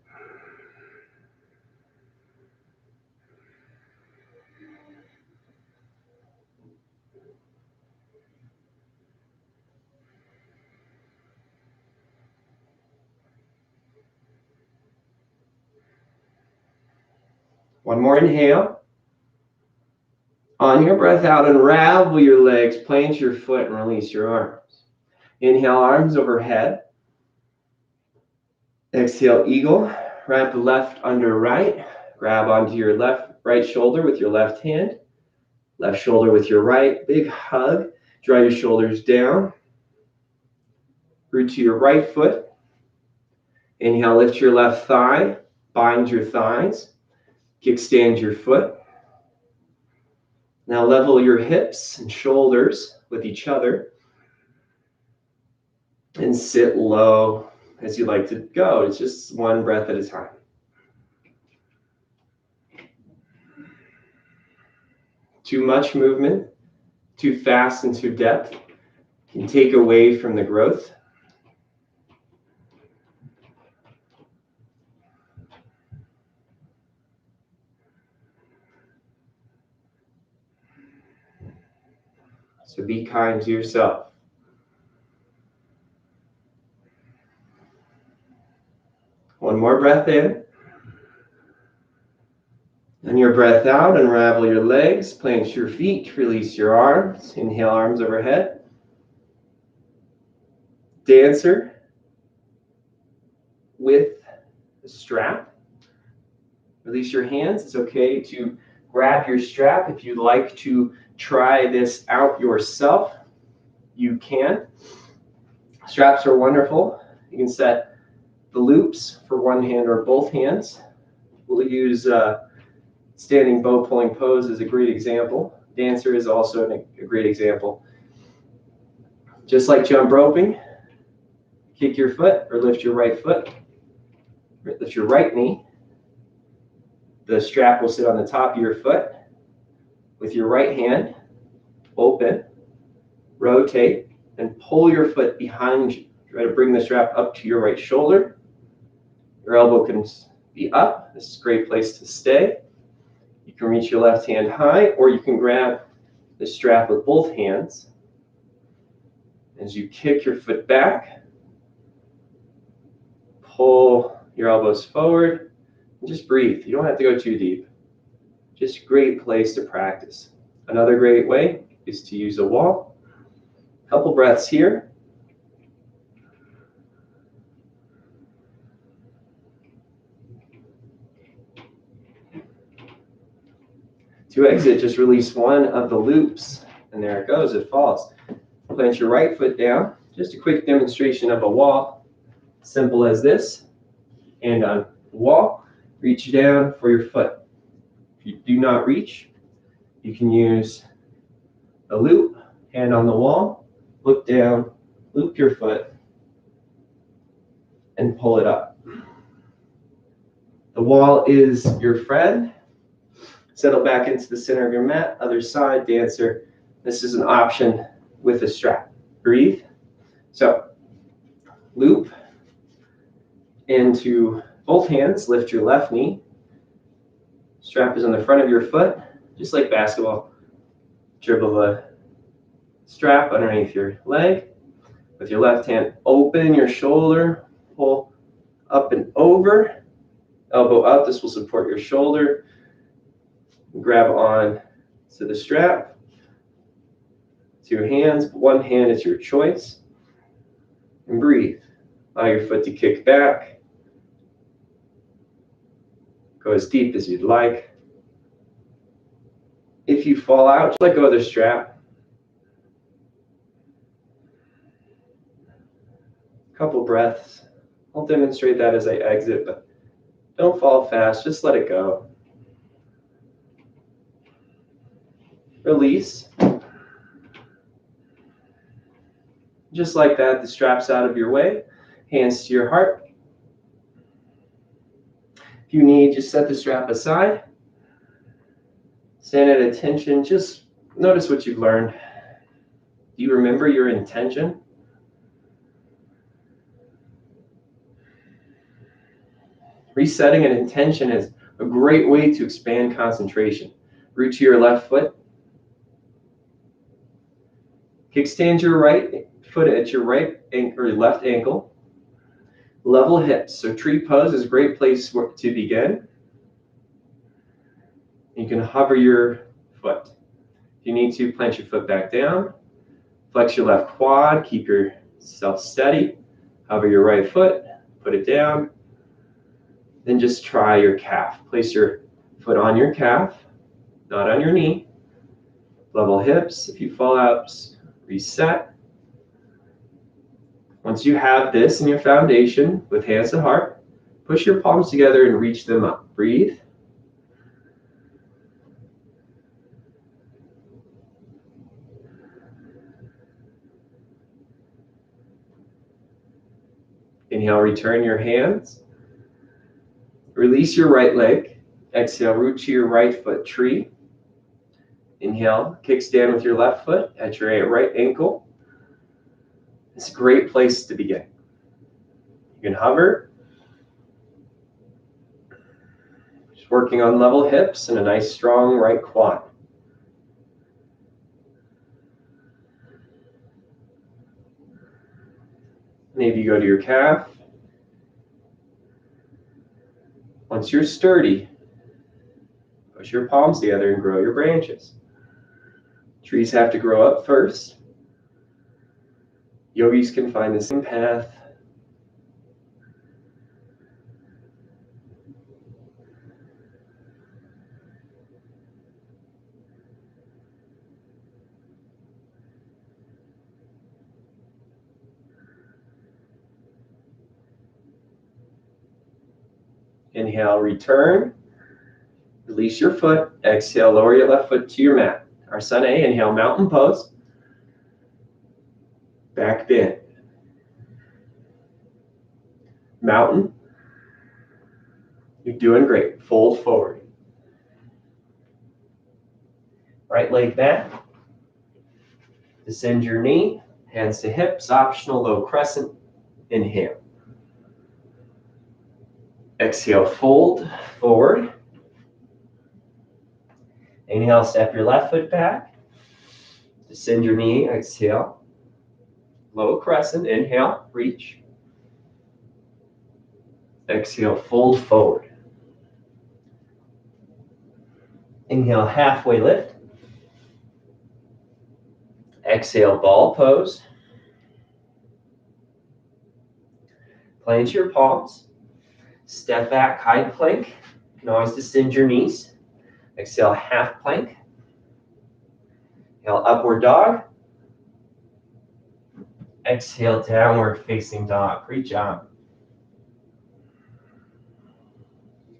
One more inhale. On your breath out, unravel your legs, plant your foot, and release your arms. Inhale, arms overhead. Exhale, eagle. Wrap left under right. Grab onto your right shoulder with your left hand. Left shoulder with your right. Big hug. Draw your shoulders down. Root to your right foot. Inhale, lift your left thigh. Bind your thighs. Kickstand your foot. Now level your hips and shoulders with each other. And sit low as you like to go. It's just one breath at a time. Too much movement, too fast and too depth can take away from the growth. So be kind to yourself. One more breath in. And your breath out, unravel your legs, plant your feet, release your arms. Inhale, arms overhead. Dancer with a strap. Release your hands. It's okay to grab your strap. If you'd like to try this out yourself, you can. Straps are wonderful. You can set the loops for one hand or both hands. We'll use standing bow pulling pose as a great example. Dancer is also a great example. Just like jump roping, kick your foot or lift your right foot. Lift your right knee. The strap will sit on the top of your foot. With your right hand, open, rotate, and pull your foot behind you. Try to bring the strap up to your right shoulder. Your elbow can be up. This is a great place to stay. You can reach your left hand high, or you can grab the strap with both hands. As you kick your foot back, pull your elbows forward, and just breathe. You don't have to go too deep. Just a great place to practice. Another great way is to use a wall. Couple breaths here. To exit, just release one of the loops, and there it goes, it falls. Plant your right foot down. Just a quick demonstration of a wall. Simple as this. Hand on the wall, reach down for your foot. If you do not reach, you can use a loop, hand on the wall, look down, loop your foot, and pull it up. The wall is your friend. Settle back into the center of your mat. Other side, dancer. This is an option with a strap. Breathe. So, loop into both hands. Lift your left knee. Strap is on the front of your foot, just like basketball. Dribble the strap underneath your leg. With your left hand, open your shoulder. Pull up and over. Elbow up. This will support your shoulder. Grab on to the strap. 2 hands, 1 hand is your choice. And breathe. Allow your foot to kick back. Go as deep as you'd like. If you fall out, just let go of the strap. Couple breaths. I'll demonstrate that as I exit, but don't fall fast, just let it go. Release. Just like that, the strap's out of your way. Hands to your heart. If you need, just set the strap aside. Stand at attention. Just notice what you've learned. Do you remember your intention? Resetting an intention is a great way to expand concentration. Root to your left foot. Kickstand your right foot at your right or left ankle. Level hips. So tree pose is a great place to begin. You can hover your foot. If you need to, plant your foot back down. Flex your left quad. Keep yourself steady. Hover your right foot. Put it down. Then just try your calf. Place your foot on your calf, not on your knee. Level hips. If you fall out, reset. Once you have this in your foundation with hands to heart, push your palms together and reach them up. Breathe. Inhale, return your hands. Release your right leg. Exhale, root to your right foot, tree. Inhale, kickstand with your left foot at your right ankle. It's a great place to begin. You can hover. Just working on level hips and a nice strong right quad. Maybe go to your calf. Once you're sturdy, push your palms together and grow your branches. Trees have to grow up first. Yogis can find the same path. Inhale, return. Release your foot. Exhale, lower your left foot to your mat. Asana, inhale, mountain pose. Back bend. Mountain. You're doing great. Fold forward. Right leg back. Descend your knee. Hands to hips. Optional low crescent. Inhale. Exhale, fold forward. Inhale, step your left foot back. Descend your knee. Exhale. Low crescent. Inhale, reach. Exhale, fold forward. Inhale, halfway lift. Exhale, ball pose. Plant your palms. Step back, high plank. You can always descend your knees. Exhale, half plank. Inhale, upward dog. Exhale, downward facing dog. Great job.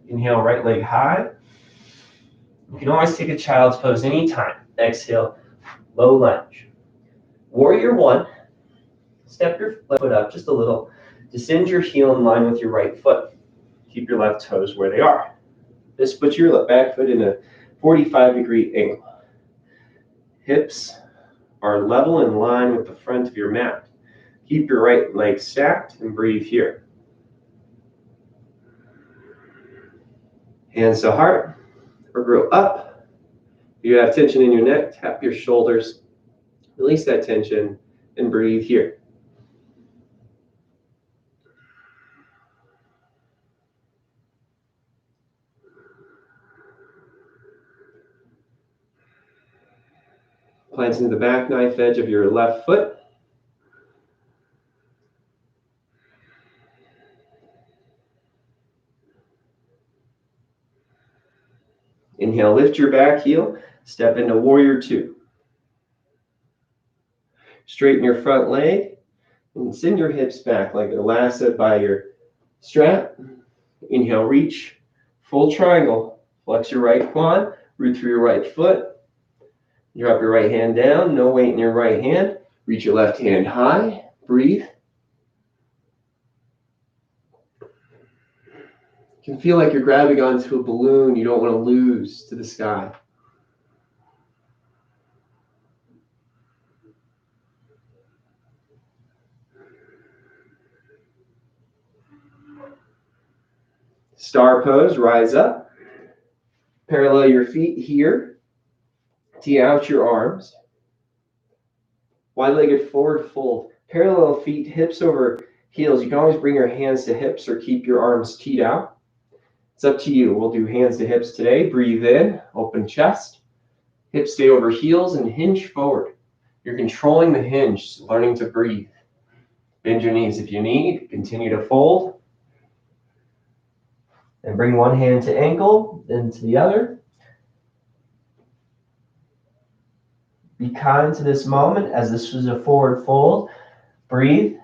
Inhale, right leg high. You can always take a child's pose anytime. Exhale, low lunge. Warrior one. Step your left foot up just a little. Descend your heel in line with your right foot. Keep your left toes where they are. This puts your back foot in a 45-degree angle. Hips are level in line with the front of your mat. Keep your right leg stacked and breathe here. Hands to heart or grow up. If you have tension in your neck, tap your shoulders. Release that tension and breathe here. Planting the back knife edge of your left foot. Inhale, lift your back heel, step into warrior two. Straighten your front leg and send your hips back like they're lassoed by your strap. Inhale, reach, full triangle. Flex your right quad, root through your right foot. Drop your right hand down, no weight in your right hand. Reach your left hand high, breathe. You can feel like you're grabbing onto a balloon you don't want to lose to the sky. Star pose, rise up. Parallel your feet here. Tee out your arms. Wide-legged forward fold. Parallel feet, hips over heels. You can always bring your hands to hips or keep your arms teed out. It's up to you. We'll do hands to hips today. Breathe in, open chest. Hips stay over heels and hinge forward. You're controlling the hinge, learning to breathe. Bend your knees if you need. Continue to fold. And bring one hand to ankle, then to the other. Be kind to this moment as this was a forward fold. Breathe.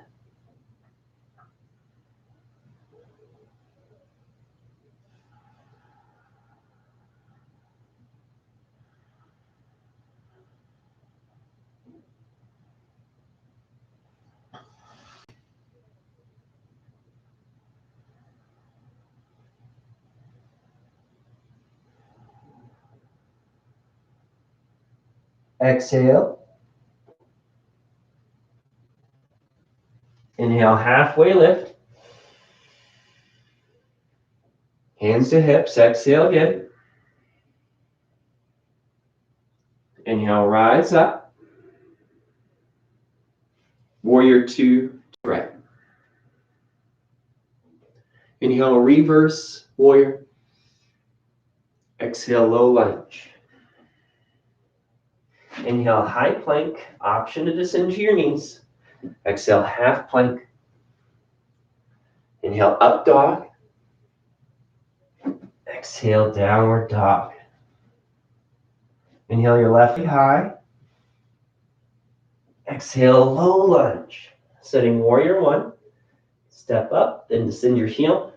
Exhale. Inhale, halfway lift. Hands to hips. Exhale again. Inhale, rise up. Warrior two, right. Inhale, reverse warrior. Exhale, low lunge. Inhale, high plank. Option to descend to your knees. Exhale, half plank. Inhale, up dog. Exhale, downward dog. Inhale your left leg high. Exhale, low lunge. Setting warrior one. Step up, then descend your heel.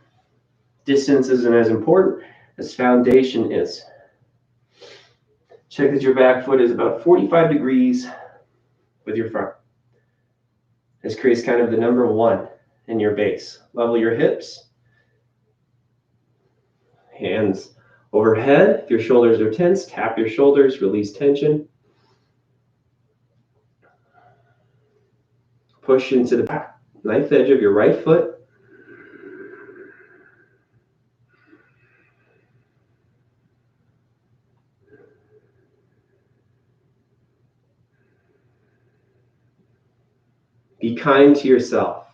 Distance isn't as important as foundation is. Check that your back foot is about 45 degrees with your front. This creates kind of the number one in your base. Level your hips. Hands overhead. If your shoulders are tense, tap your shoulders, release tension. Push into the back knife edge of your right foot. Be kind to yourself.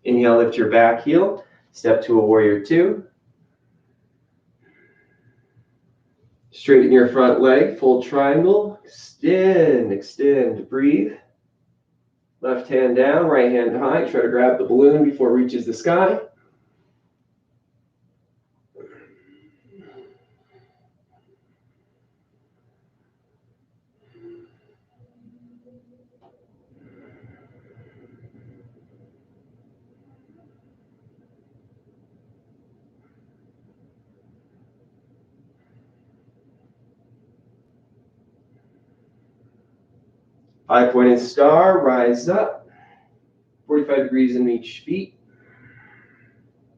Inhale, lift your back heel. Step to a warrior two. Straighten your front leg, full triangle. Extend, extend, breathe. Left hand down, right hand high. Try to grab the balloon before it reaches the sky. Five-pointed star, rise up. 45 degrees in each feet.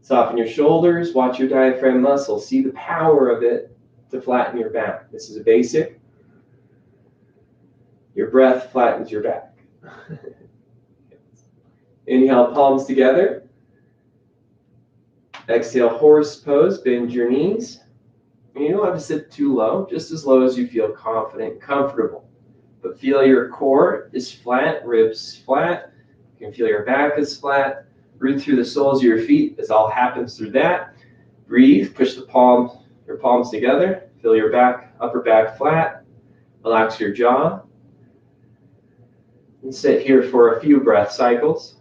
Soften your shoulders, watch your diaphragm muscle. See the power of it to flatten your back. This is a basic. Your breath flattens your back. Inhale, palms together. Exhale, horse pose, bend your knees. And you don't have to sit too low, just as low as you feel confident, comfortable. But feel your core is flat, ribs flat. You can feel your back is flat. Breathe through the soles of your feet as all happens through that. Breathe, push your palms together. Feel your back, upper back flat. Relax your jaw. And sit here for a few breath cycles.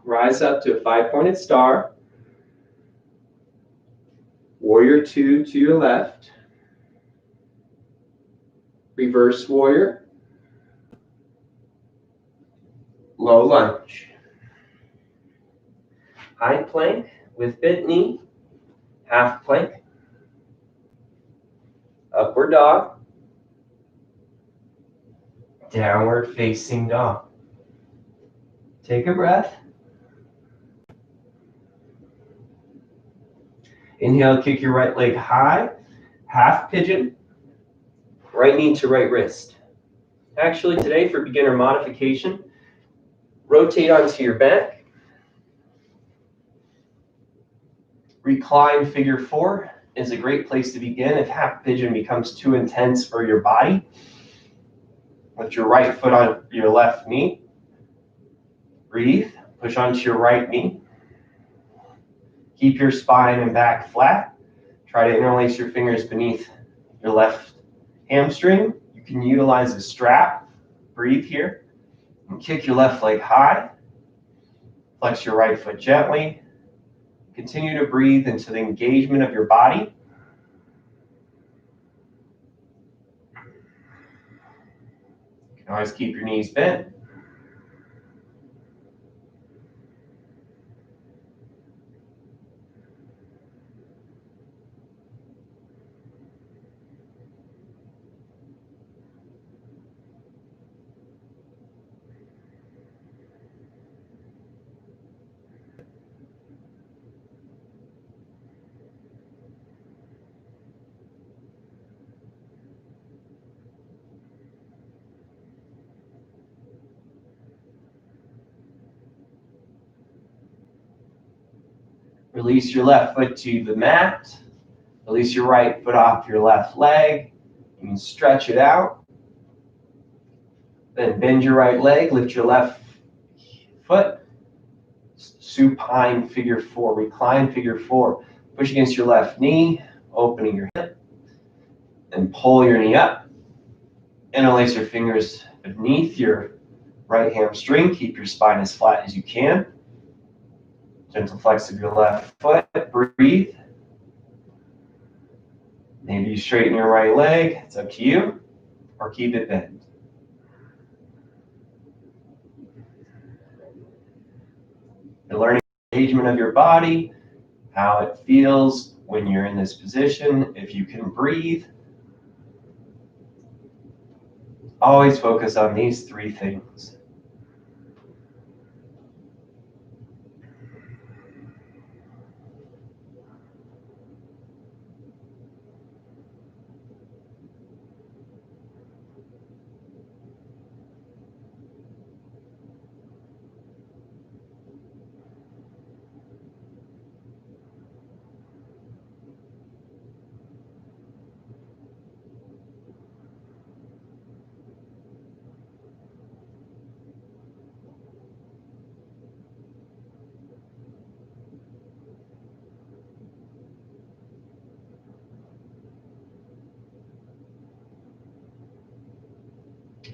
Rise up to a five-pointed star. Warrior two to your left. Reverse warrior. Low lunge. High plank with bent knee. Half plank. Upward dog. Downward facing dog. Take a breath. Inhale, kick your right leg high. Half pigeon. Right knee to right wrist. Actually, today for beginner modification, rotate onto your back. Recline figure four is a great place to begin if half pigeon becomes too intense for your body. Lift your right foot on your left knee. Breathe, push onto your right knee. Keep your spine and back flat. Try to interlace your fingers beneath your left hamstring. You can utilize a strap. Breathe here. And kick your left leg high. Flex your right foot gently. Continue to breathe into the engagement of your body. You can always keep your knees bent. Release your left foot to the mat. Release your right foot off your left leg. You can stretch it out. Then bend your right leg, lift your left foot. Supine figure four, recline figure four. Push against your left knee, opening your hip. And pull your knee up. Interlace your fingers beneath your right hamstring. Keep your spine as flat as you can. Gentle flex of your left foot. Breathe. Maybe you straighten your right leg. It's up to you. Or keep it bent. You're learning the engagement of your body, how it feels when you're in this position. If you can breathe, always focus on these three things.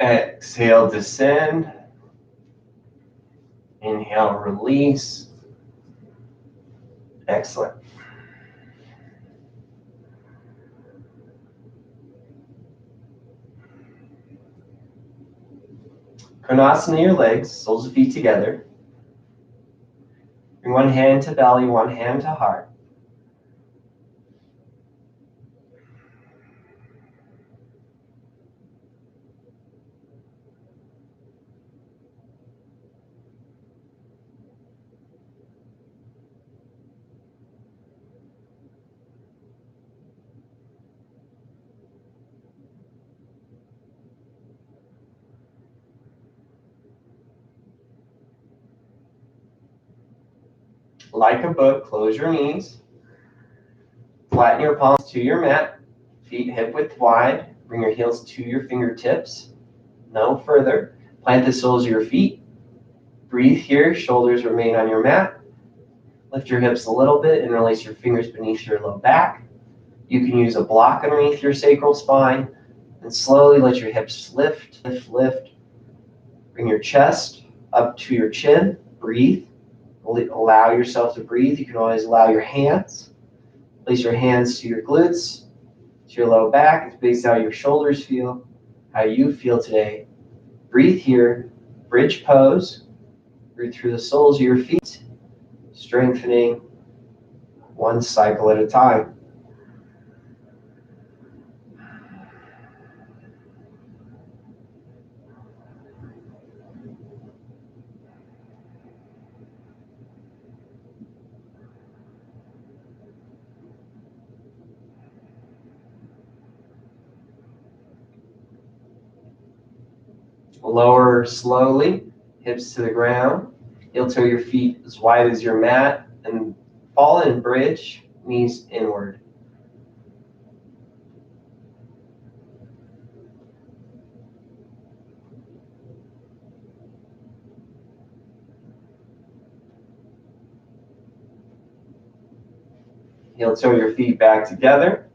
Exhale, descend. Inhale, release. Excellent. Konasana your legs, soles of feet together. Bring one hand to belly, one hand to heart. Like a book, close your knees. Flatten your palms to your mat. Feet hip width wide. Bring your heels to your fingertips. No further. Plant the soles of your feet. Breathe here. Shoulders remain on your mat. Lift your hips a little bit and release your fingers beneath your low back. You can use a block underneath your sacral spine. And slowly let your hips lift, lift, lift. Bring your chest up to your chin. Breathe. Allow yourself to breathe. You can always allow your hands. Place your hands to your glutes, to your low back. It's based on how your shoulders feel, how you feel today. Breathe here. Bridge pose. Breathe through the soles of your feet, strengthening one cycle at a time. Lower slowly, hips to the ground. Heel toe your feet as wide as your mat and fall in bridge, knees inward. Heel toe your feet back together.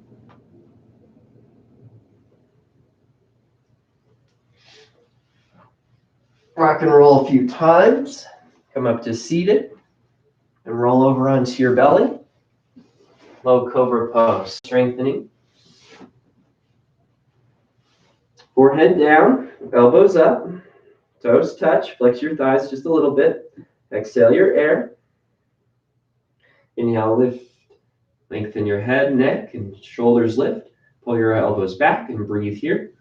Rock and roll a few times. Come up to seated and roll over onto your belly. Low cobra pose, strengthening. Forehead down, elbows up, toes touch, flex your thighs just a little bit. Exhale your air. Inhale, lift, lengthen your head, neck, and shoulders lift. Pull your elbows back and breathe here.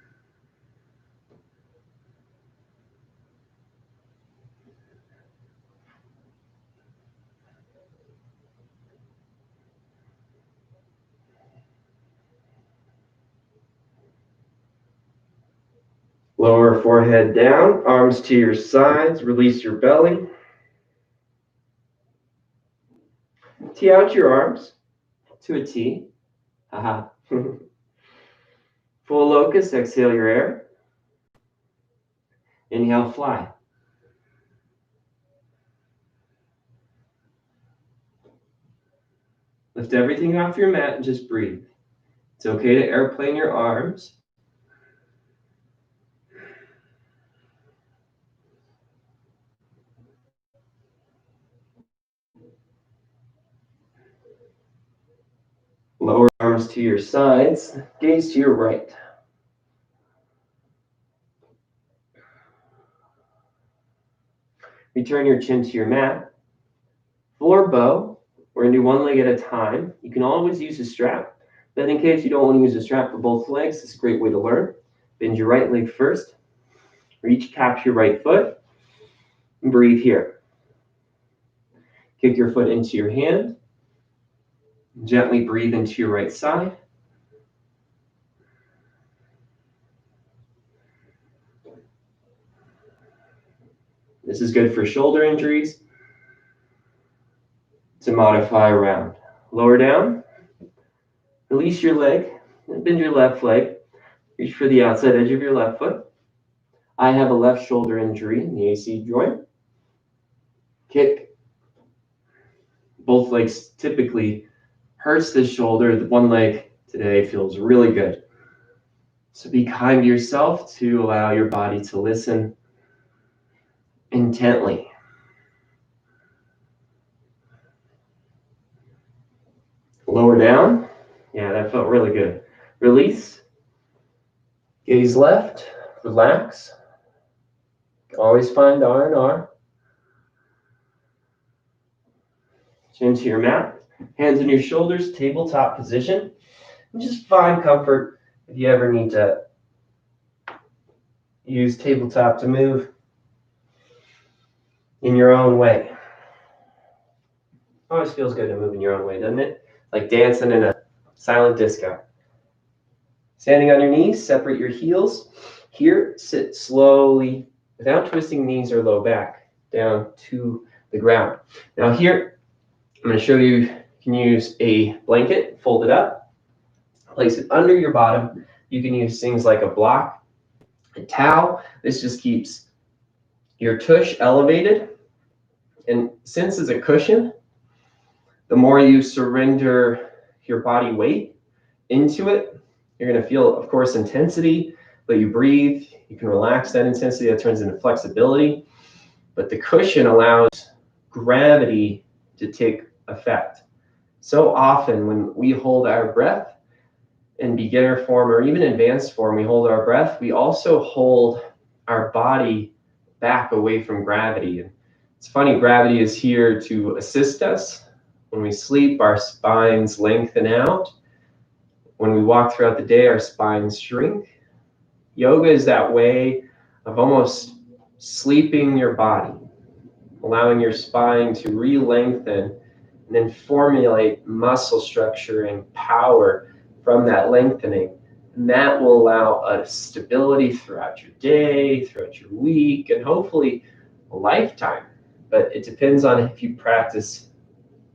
Lower forehead down, arms to your sides, release your belly. Tee out your arms to a T. Haha. Full locust, exhale your air. Inhale, fly. Lift everything off your mat and just breathe. It's okay to airplane your arms. Lower arms to your sides, gaze to your right. Return your chin to your mat. Floor bow. We're going to do one leg at a time. You can always use a strap, but in case you don't want to use a strap for both legs, it's a great way to learn. Bend your right leg first. Reach, tap your right foot, and breathe here. Kick your foot into your hand. Gently breathe into your right side. This is good for shoulder injuries. To modify around. Lower down. Release your leg and bend your left leg. Reach for the outside edge of your left foot. I have a left shoulder injury in the AC joint. Kick. Both legs typically hurts this shoulder. The one leg today feels really good. So be kind to yourself to allow your body to listen intently. Lower down. Yeah, that felt really good. Release. Gaze left. Relax. Always find R&R. Chin to your mat. Hands on your shoulders, tabletop position. And just find comfort if you ever need to use tabletop to move in your own way. Always feels good to move in your own way, doesn't it? Like dancing in a silent disco. Standing on your knees, separate your heels. Here, sit slowly without twisting knees or low back down to the ground. Now here, I'm going to show you can use a blanket, fold it up, place it under your bottom. You can use things like a block, a towel. This just keeps your tush elevated. And since it's a cushion, the more you surrender your body weight into it, you're going to feel, of course, intensity, but you breathe. You can relax that intensity. That turns into flexibility. But the cushion allows gravity to take effect. So often when we hold our breath in beginner form or even advanced form, we hold our breath, we also hold our body back away from gravity. And it's funny, gravity is here to assist us. When we sleep, our spines lengthen out. When we walk throughout the day, our spines shrink. Yoga is that way of almost sleeping your body, allowing your spine to re-lengthen and then formulate muscle structure and power from that lengthening. And that will allow a stability throughout your day, throughout your week, and hopefully a lifetime. But it depends on if you practice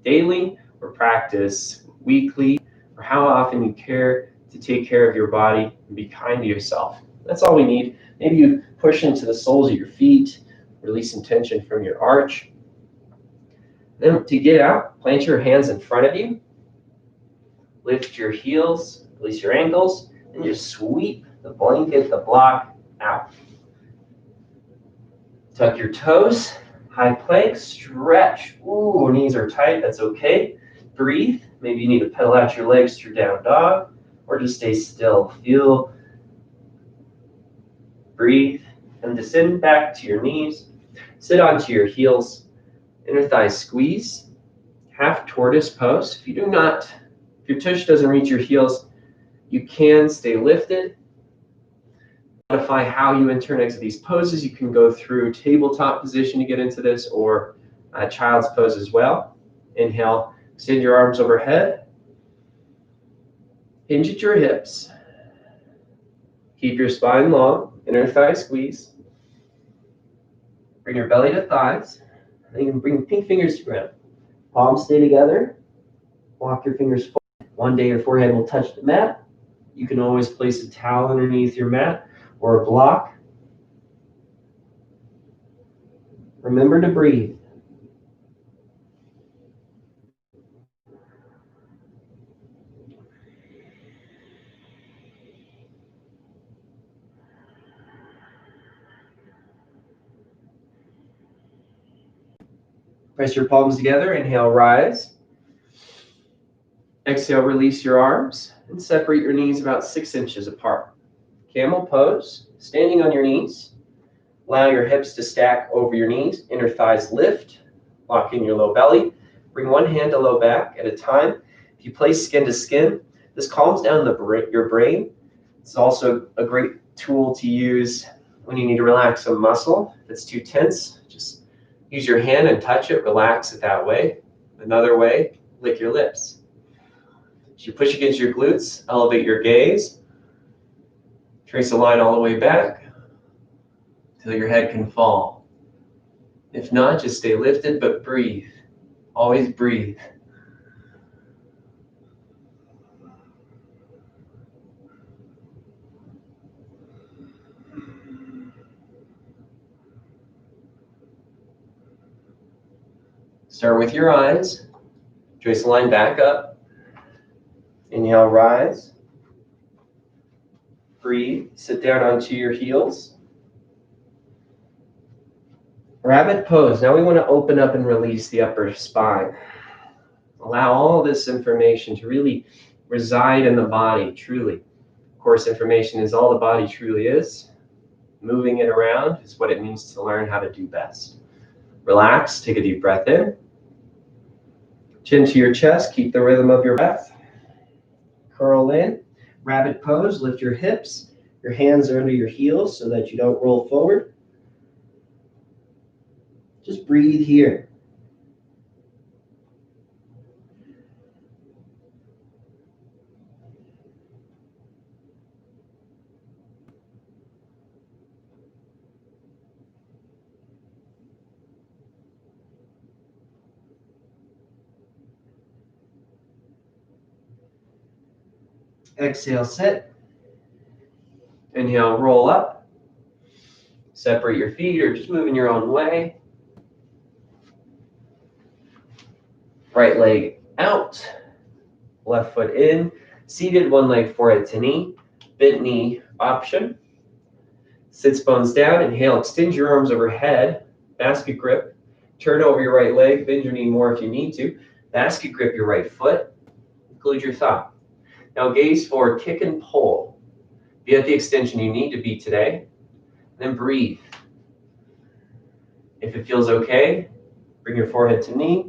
daily or practice weekly, or how often you care to take care of your body and be kind to yourself. That's all we need. Maybe you push into the soles of your feet, release some tension from your arch. Then to get out, plant your hands in front of you, lift your heels, release your ankles, and just sweep the blanket, the block out. Tuck your toes, high plank, stretch. Ooh, knees are tight, that's okay. Breathe. Maybe you need to pedal out your legs through down dog, or just stay still. Feel, breathe, and descend back to your knees. Sit onto your heels, inner thighs squeeze, half tortoise pose. If your tush doesn't reach your heels, you can stay lifted. Modify how you enter and exit these poses. You can go through tabletop position to get into this, or child's pose as well. Inhale, extend your arms overhead. Hinge at your hips. Keep your spine long, inner thigh squeeze. Bring your belly to thighs. And you can bring pink fingers to ground. Palms stay together. Walk your fingers forward. One day your forehead will touch the mat. You can always place a towel underneath your mat or a block. Remember to breathe. Press your palms together. Inhale, rise. Exhale, release your arms and separate your knees about 6 inches apart. Camel pose, standing on your knees. Allow your hips to stack over your knees. Inner thighs lift. Lock in your low belly. Bring one hand to low back at a time. If you place skin to skin, this calms down your brain. It's also a great tool to use when you need to relax a muscle. If it's too tense, just use your hand and touch it. Relax it that way. Another way, lick your lips. As you push against your glutes, elevate your gaze. Trace a line all the way back till your head can fall. If not, just stay lifted, but breathe. Always breathe. Start with your eyes. Trace a line back up. Inhale, rise. Breathe. Sit down onto your heels. Rabbit pose. Now we want to open up and release the upper spine. Allow all this information to really reside in the body, truly. Of course, information is all the body truly is. Moving it around is what it means to learn how to do best. Relax, take a deep breath in. Chin to your chest, keep the rhythm of your breath. Curl in, rabbit pose, lift your hips. Your hands are under your heels so that you don't roll forward. Just breathe here. Exhale, sit. Inhale, roll up. Separate your feet or just move in your own way. Right leg out, left foot in. Seated, one leg forehead to knee. Bent knee option. Sits bones down. Inhale, extend your arms overhead. Basket grip. Turn over your right leg. Bend your knee more if you need to. Basket grip your right foot. Include your thumb. Now gaze forward, kick and pull. Be at the extension you need to be today. Then breathe. If it feels okay, bring your forehead to knee.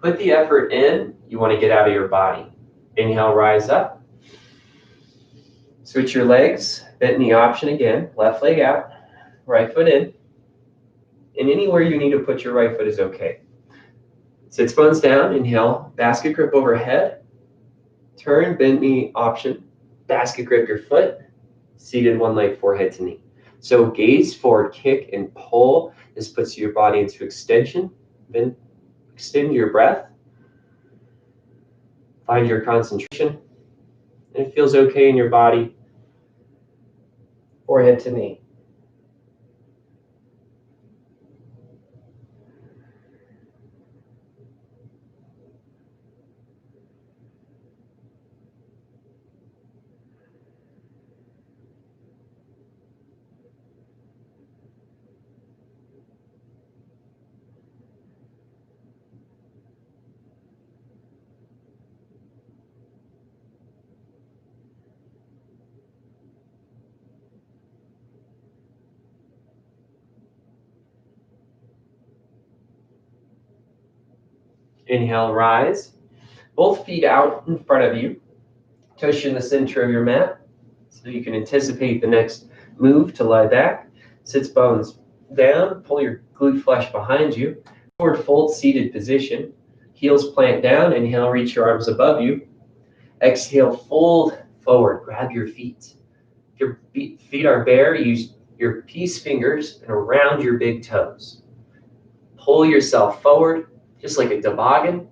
Put the effort in you want to get out of your body. Inhale, rise up. Switch your legs, bent knee option again. Left leg out, right foot in. And anywhere you need to put your right foot is okay. Sits bones down, inhale, basket grip overhead. Turn, bent knee option. Basket grip your foot. Seated, one leg forehead to knee. So gaze forward, kick and pull. This puts your body into extension. Then extend your breath. Find your concentration. And it feels okay in your body. Forehead to knee. Inhale, rise. Both feet out in front of you. Tush in the center of your mat. So you can anticipate the next move to lie back. Sits bones down. Pull your glute flesh behind you. Forward fold, seated position. Heels plant down. Inhale, reach your arms above you. Exhale, fold forward. Grab your feet. If your feet are bare, use your peace fingers and around your big toes. Pull yourself forward, just like a toboggan.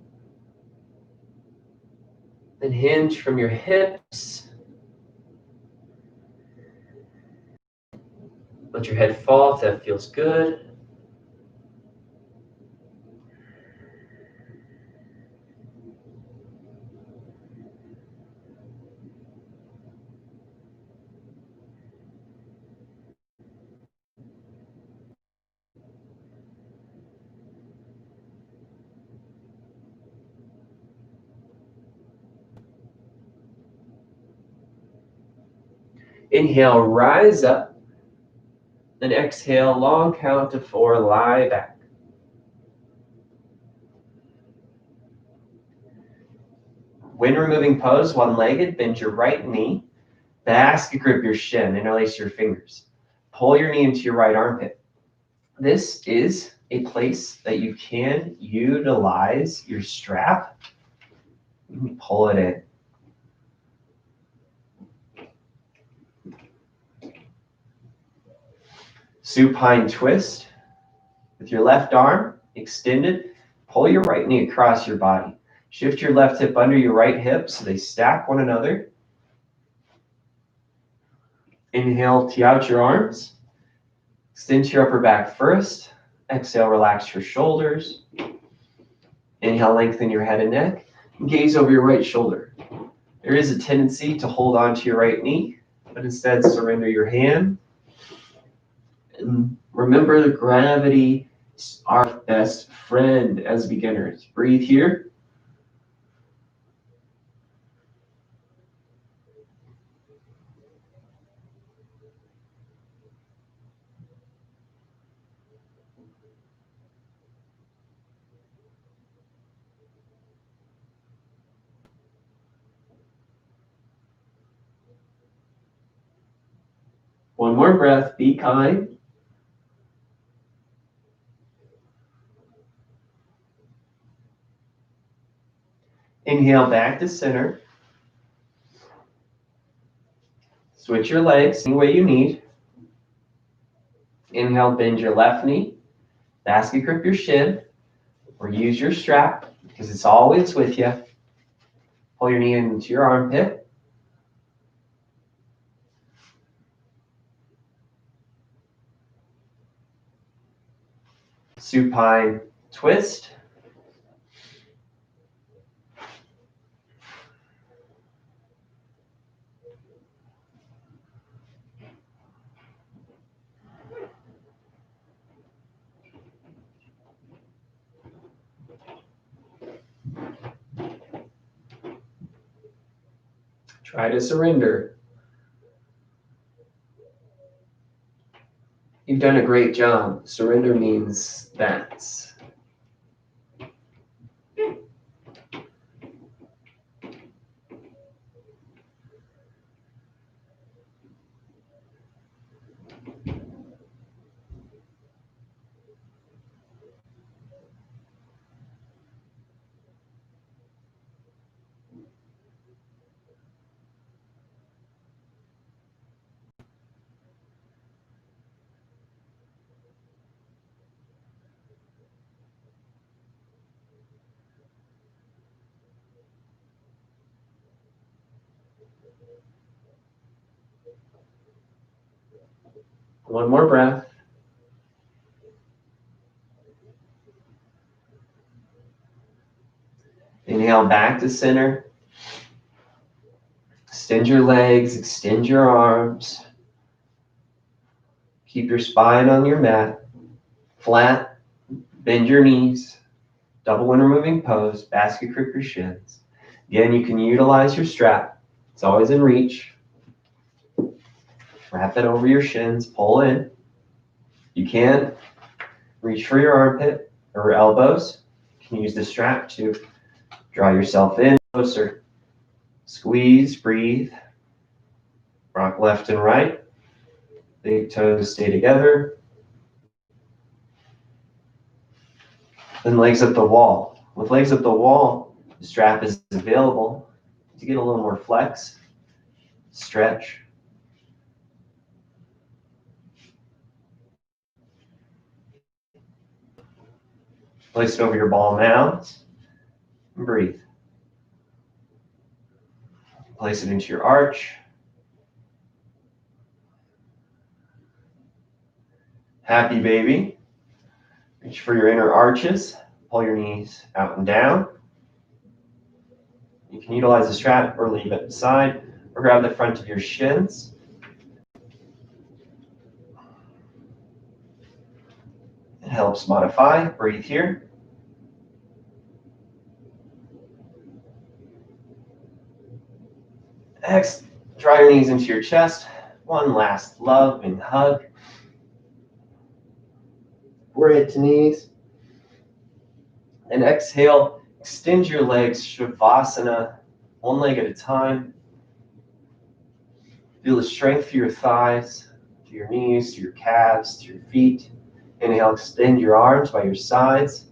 Then hinge from your hips. Let your head fall if that feels good. Inhale, rise up. Then exhale, long count to 4, lie back. When removing pose, one-legged, bend your right knee. Basket grip your shin, interlace your fingers. Pull your knee into your right armpit. This is a place that you can utilize your strap. Pull it in. Supine twist. With your left arm extended, pull your right knee across your body. Shift your left hip under your right hip so they stack one another. Inhale, tee out your arms. Extend your upper back first. Exhale, relax your shoulders. Inhale, lengthen your head and neck. Gaze over your right shoulder. There is a tendency to hold on to your right knee, but instead surrender your hand. And remember, the gravity is our best friend as beginners. Breathe here. One more breath. Be kind. Inhale back to center. Switch your legs any way you need. Inhale, bend your left knee. Basket grip your shin, or use your strap because it's always with you. Pull your knee into your armpit. Supine twist. Try to surrender. You've done a great job. Surrender means that's. One more breath. Inhale back to center. Extend your legs, extend your arms. Keep your spine on your mat. Flat. Bend your knees. Double when removing pose. Basket grip your shins. Again, you can utilize your strap. It's always in reach. Wrap it over your shins. Pull in. You can reach for your armpit or elbows. You can use the strap to draw yourself in closer. Squeeze, breathe. Rock left and right. Big toes stay together. Then legs up the wall. With legs up the wall, the strap is available to get a little more flex, stretch. Place it over your ball mounds and breathe. Place it into your arch. Happy baby. Reach for your inner arches. Pull your knees out and down. You can utilize the strap or leave it aside, or grab the front of your shins. It helps modify. Breathe here. Next, draw your knees into your chest. One last love and hug. Forehead to knees. And exhale, extend your legs, Shavasana, one leg at a time. Feel the strength through your thighs, to your knees, to your calves, to your feet. Inhale, extend your arms by your sides.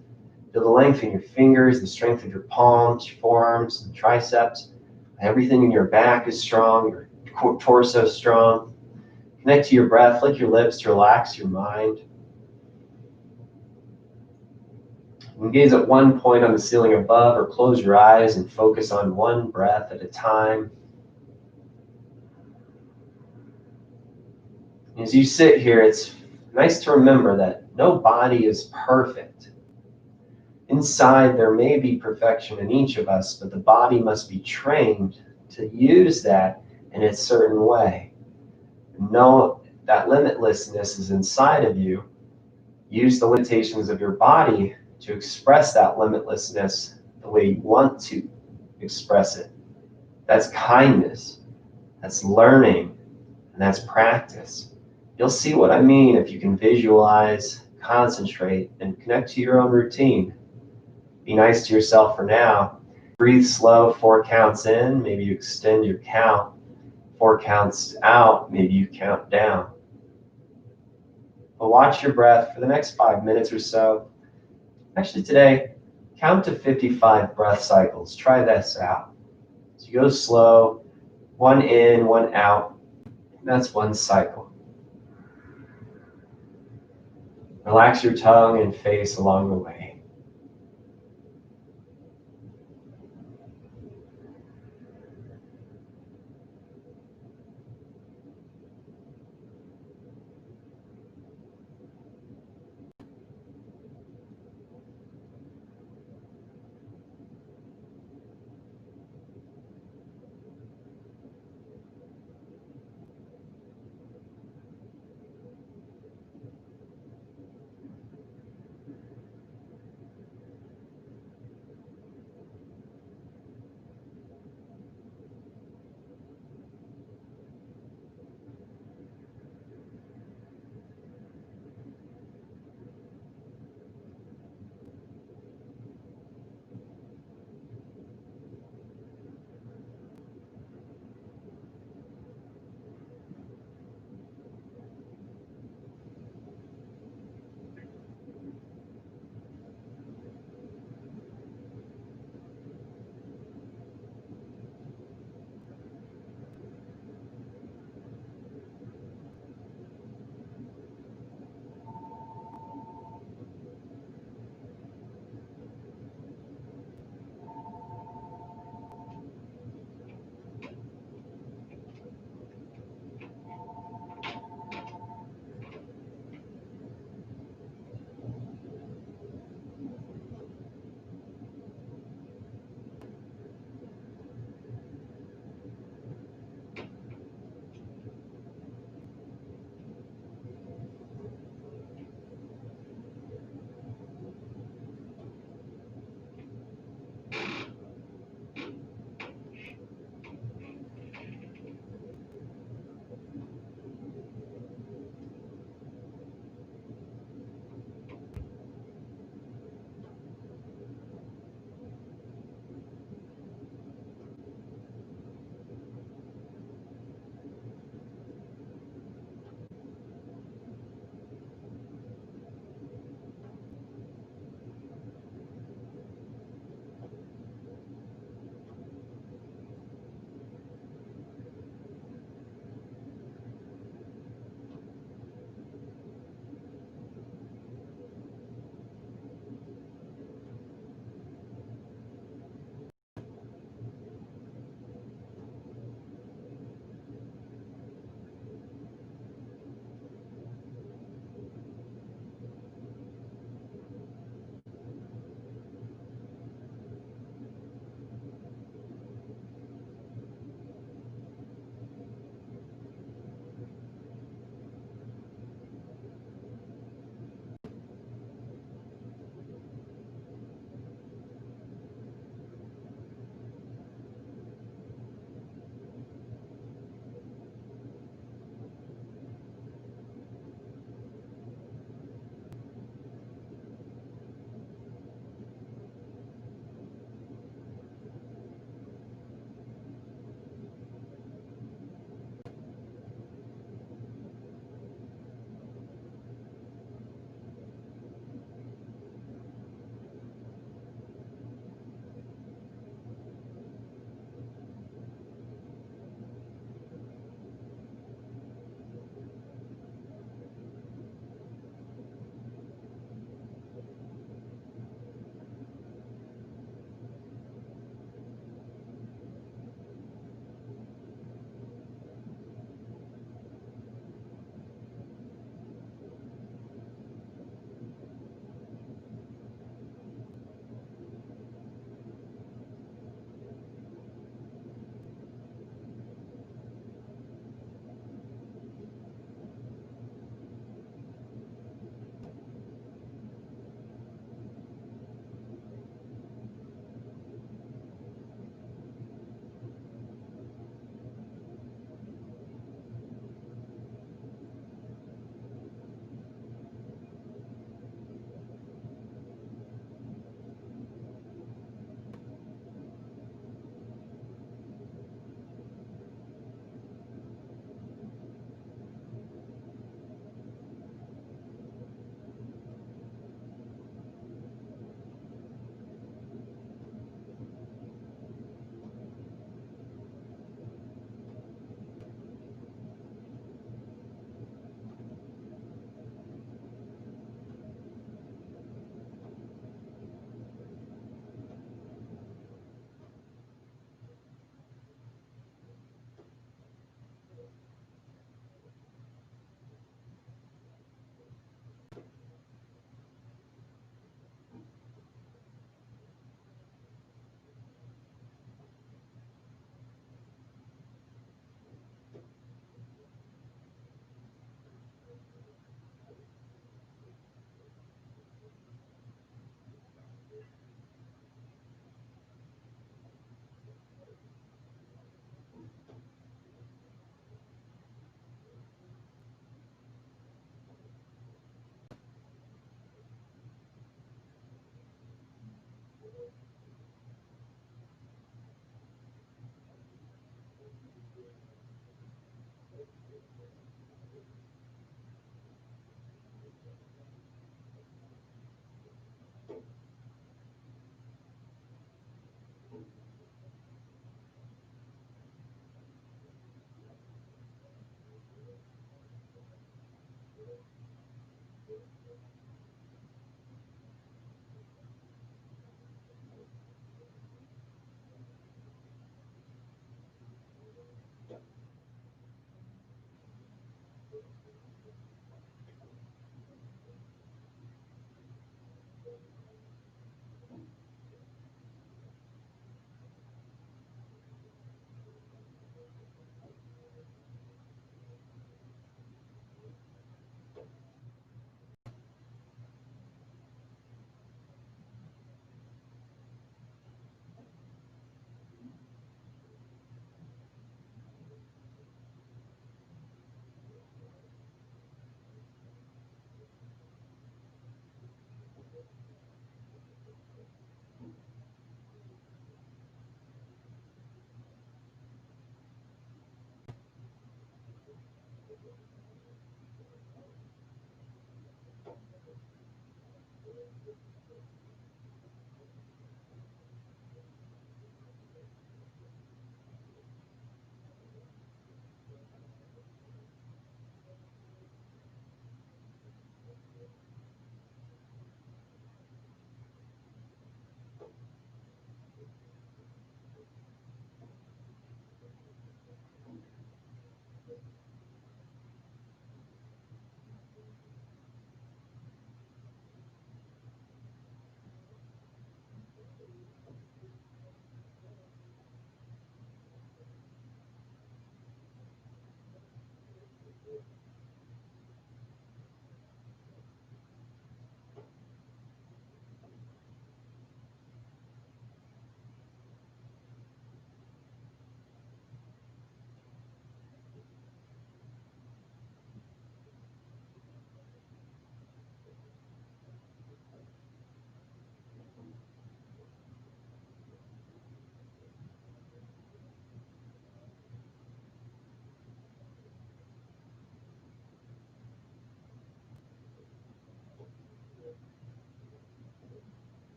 Feel the length in your fingers, the strength of your palms, your forearms, and triceps. Everything in your back is strong, your torso is strong. Connect to your breath, lick your lips to relax your mind. And gaze at one point on the ceiling above, or close your eyes and focus on one breath at a time. As you sit here, it's nice to remember that no body is perfect. Inside, there may be perfection in each of us, but the body must be trained to use that in a certain way. Know that limitlessness is inside of you. Use the limitations of your body to express that limitlessness the way you want to express it. That's kindness, that's learning, and that's practice. You'll see what I mean if you can visualize, concentrate, and connect to your own routine. Be nice to yourself for now. Breathe slow, 4 counts in. Maybe you extend your count. 4 counts out, maybe you count down. But watch your breath for the next 5 minutes or so. Actually today, count to 55 breath cycles. Try this out. So you go slow, 1 in, 1 out. That's 1 cycle. Relax your tongue and face along the way.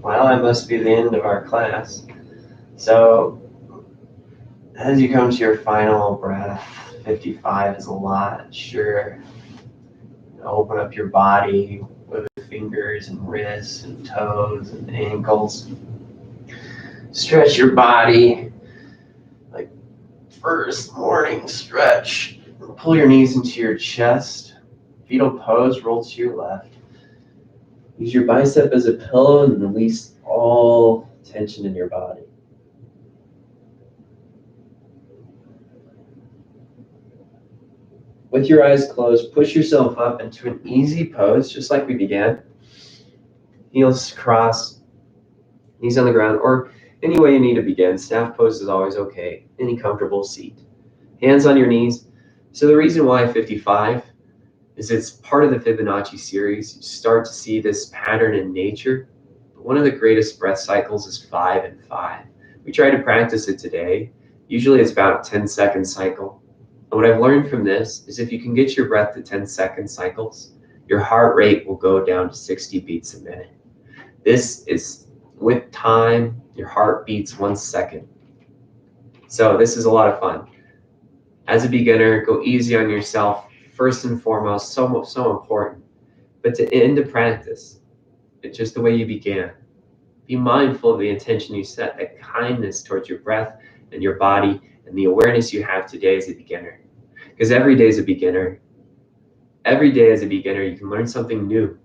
Well, that must be the end of our class. So, as you come to your final breath, 55 is a lot, sure. Open up your body with fingers and wrists and toes and ankles. Stretch your body like first morning stretch. Pull your knees into your chest. Fetal pose, roll to your left. Use your bicep as a pillow and release all tension in your body. With your eyes closed, push yourself up into an easy pose, just like we began. Heels crossed, knees on the ground, or any way you need to begin. Staff pose is always okay. Any comfortable seat. Hands on your knees. So the reason why 55 is it's part of the Fibonacci series. You start to see this pattern in nature. But one of the greatest breath cycles is 5 and 5. We try to practice it today. Usually it's about a 10-second cycle. And what I've learned from this is if you can get your breath to 10-second cycles, your heart rate will go down to 60 beats a minute. This is, with time, your heart beats 1 second. So this is a lot of fun. As a beginner, go easy on yourself. First and foremost, so important. But to end the practice, it's just the way you began. Be mindful of the intention you set, that kindness towards your breath and your body and the awareness you have today as a beginner. Because every day as a beginner, you can learn something new.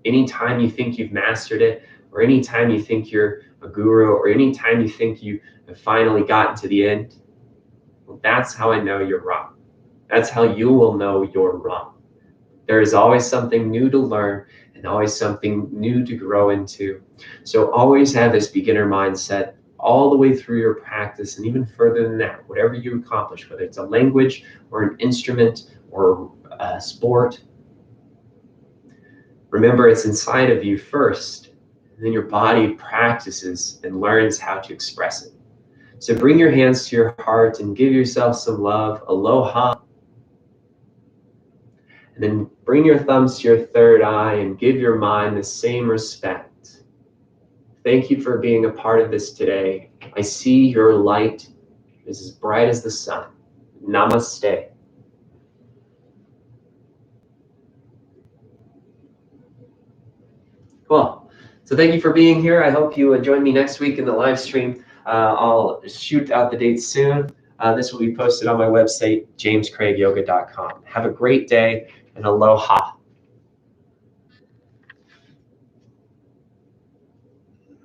Anytime you think you've mastered it, or anytime you think you're a guru, or anytime you think you have finally gotten to the end, well, that's how I know you're wrong. That's how you will know you're wrong. There is always something new to learn and always something new to grow into. So always have this beginner mindset all the way through your practice, and even further than that, whatever you accomplish, whether it's a language or an instrument or a sport. Remember, it's inside of you first, and then your body practices and learns how to express it. So bring your hands to your heart and give yourself some love. Aloha. And then bring your thumbs to your third eye and give your mind the same respect. Thank you for being a part of this today. I see your light. is as bright as the sun. Namaste. Cool. So thank you for being here. I hope you join me next week in the live stream. I'll shoot out the dates soon. This will be posted on my website, jamescraigyoga.com. Have a great day and aloha.